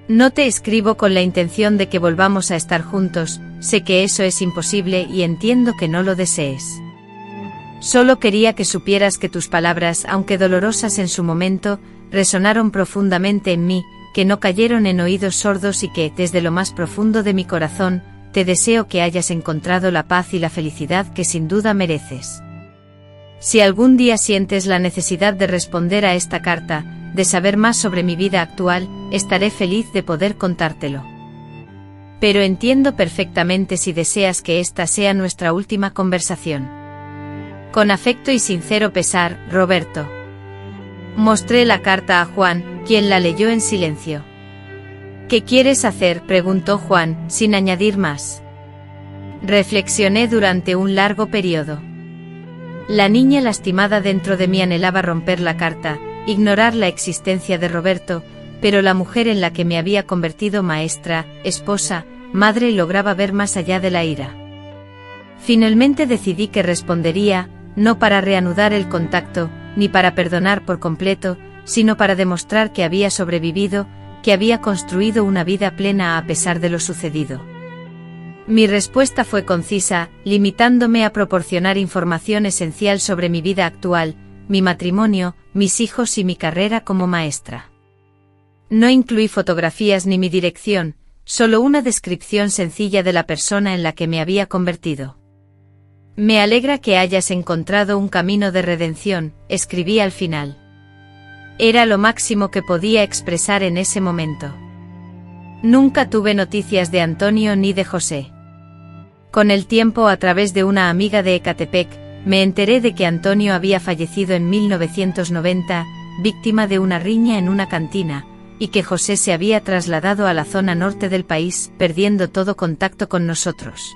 No te escribo con la intención de que volvamos a estar juntos, sé que eso es imposible y entiendo que no lo desees. Solo quería que supieras que tus palabras, aunque dolorosas en su momento, resonaron profundamente en mí, que no cayeron en oídos sordos y que, desde lo más profundo de mi corazón, te deseo que hayas encontrado la paz y la felicidad que sin duda mereces. Si algún día sientes la necesidad de responder a esta carta, de saber más sobre mi vida actual, estaré feliz de poder contártelo. Pero entiendo perfectamente si deseas que esta sea nuestra última conversación. Con afecto y sincero pesar, Roberto. Mostré la carta a Juan, quien la leyó en silencio. ¿Qué quieres hacer?, preguntó Juan, sin añadir más. Reflexioné durante un largo periodo. La niña lastimada dentro de mí anhelaba romper la carta, ignorar la existencia de Roberto, pero la mujer en la que me había convertido maestra, esposa, madre lograba ver más allá de la ira. Finalmente decidí que respondería, no para reanudar el contacto, ni para perdonar por completo, sino para demostrar que había sobrevivido, que había construido una vida plena a pesar de lo sucedido. Mi respuesta fue concisa, limitándome a proporcionar información esencial sobre mi vida actual, mi matrimonio, mis hijos y mi carrera como maestra. No incluí fotografías ni mi dirección, solo una descripción sencilla de la persona en la que me había convertido. Me alegra que hayas encontrado un camino de redención, escribí al final. Era lo máximo que podía expresar en ese momento. Nunca tuve noticias de Antonio ni de José. Con el tiempo, a través de una amiga de Ecatepec, me enteré de que Antonio había fallecido en 1990, víctima de una riña en una cantina, y que José se había trasladado a la zona norte del país, perdiendo todo contacto con nosotros.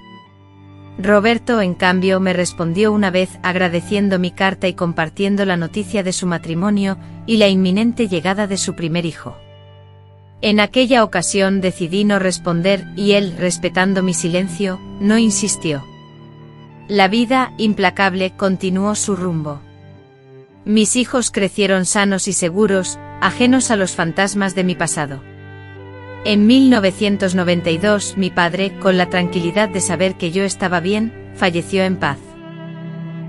Roberto, en cambio, me respondió una vez agradeciendo mi carta y compartiendo la noticia de su matrimonio y la inminente llegada de su primer hijo. En aquella ocasión decidí no responder y él, respetando mi silencio, no insistió. La vida, implacable, continuó su rumbo. Mis hijos crecieron sanos y seguros, ajenos a los fantasmas de mi pasado. En 1992, mi padre, con la tranquilidad de saber que yo estaba bien, falleció en paz.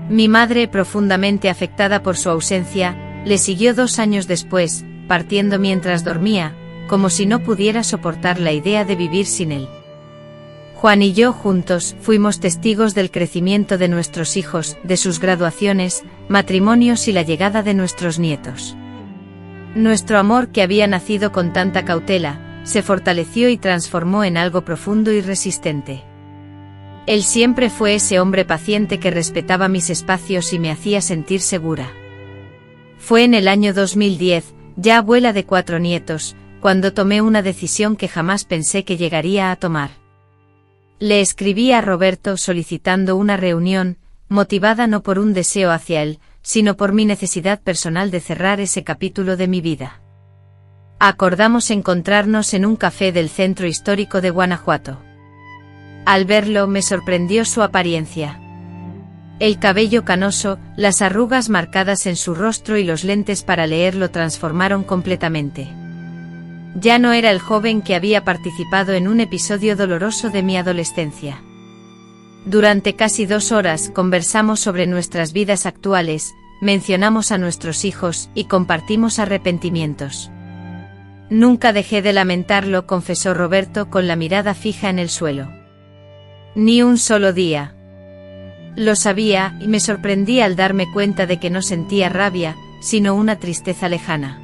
Mi madre, profundamente afectada por su ausencia, le siguió 2 años después, partiendo mientras dormía, como si no pudiera soportar la idea de vivir sin él. Juan y yo juntos fuimos testigos del crecimiento de nuestros hijos, de sus graduaciones, matrimonios y la llegada de nuestros nietos. Nuestro amor, que había nacido con tanta cautela, se fortaleció y transformó en algo profundo y resistente. Él siempre fue ese hombre paciente que respetaba mis espacios y me hacía sentir segura. Fue en el año 2010, ya abuela de 4 nietos, cuando tomé una decisión que jamás pensé que llegaría a tomar. Le escribí a Roberto solicitando una reunión, motivada no por un deseo hacia él, sino por mi necesidad personal de cerrar ese capítulo de mi vida. Acordamos encontrarnos en un café del centro histórico de Guanajuato. Al verlo me sorprendió su apariencia. El cabello canoso, las arrugas marcadas en su rostro y los lentes para leer lo transformaron completamente. Ya no era el joven que había participado en un episodio doloroso de mi adolescencia. Durante casi 2 horas conversamos sobre nuestras vidas actuales, mencionamos a nuestros hijos y compartimos arrepentimientos. Nunca dejé de lamentarlo, confesó Roberto con la mirada fija en el suelo. Ni un solo día. Lo sabía y me sorprendí al darme cuenta de que no sentía rabia, sino una tristeza lejana.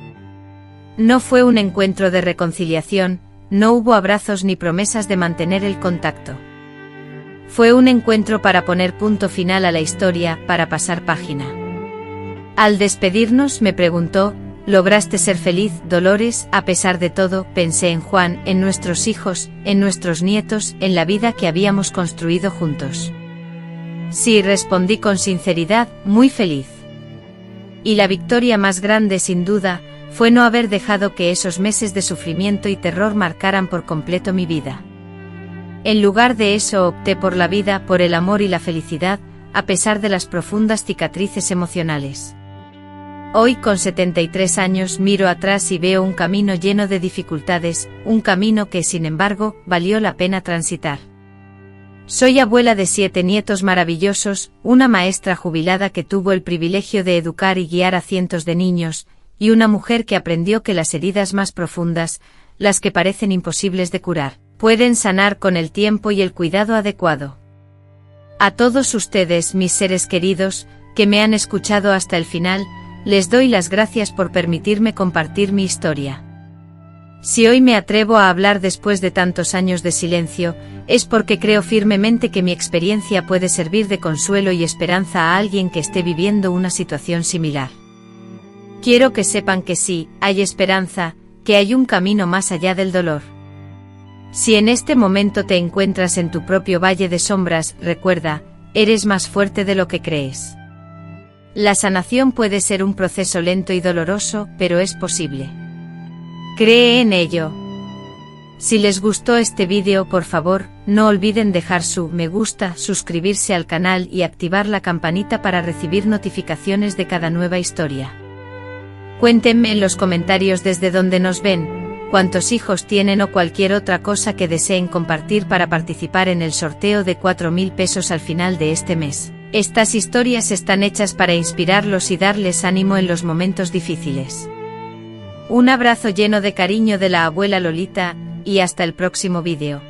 No fue un encuentro de reconciliación, no hubo abrazos ni promesas de mantener el contacto. Fue un encuentro para poner punto final a la historia, para pasar página. Al despedirnos me preguntó, Lograste ser feliz, Dolores, a pesar de todo. Pensé en Juan, en nuestros hijos, en nuestros nietos, en la vida que habíamos construido juntos. Sí, respondí con sinceridad, muy feliz. Y la victoria más grande, sin duda, fue no haber dejado que esos meses de sufrimiento y terror marcaran por completo mi vida. En lugar de eso opté por la vida, por el amor y la felicidad, a pesar de las profundas cicatrices emocionales. Hoy, con 73 años, miro atrás y veo un camino lleno de dificultades, un camino que, sin embargo, valió la pena transitar. Soy abuela de 7 nietos maravillosos, una maestra jubilada que tuvo el privilegio de educar y guiar a cientos de niños, y una mujer que aprendió que las heridas más profundas, las que parecen imposibles de curar, pueden sanar con el tiempo y el cuidado adecuado. A todos ustedes, mis seres queridos, que me han escuchado hasta el final, les doy las gracias por permitirme compartir mi historia. Si hoy me atrevo a hablar después de tantos años de silencio, es porque creo firmemente que mi experiencia puede servir de consuelo y esperanza a alguien que esté viviendo una situación similar. Quiero que sepan que sí, hay esperanza, que hay un camino más allá del dolor. Si en este momento te encuentras en tu propio valle de sombras, recuerda, eres más fuerte de lo que crees. La sanación puede ser un proceso lento y doloroso, pero es posible. Cree en ello. Si les gustó este vídeo, por favor, no olviden dejar su me gusta, suscribirse al canal y activar la campanita para recibir notificaciones de cada nueva historia. Cuéntenme en los comentarios desde donde nos ven, cuántos hijos tienen o cualquier otra cosa que deseen compartir para participar en el sorteo de 4.000 pesos al final de este mes. Estas historias están hechas para inspirarlos y darles ánimo en los momentos difíciles. Un abrazo lleno de cariño de la abuela Lolita, y hasta el próximo vídeo.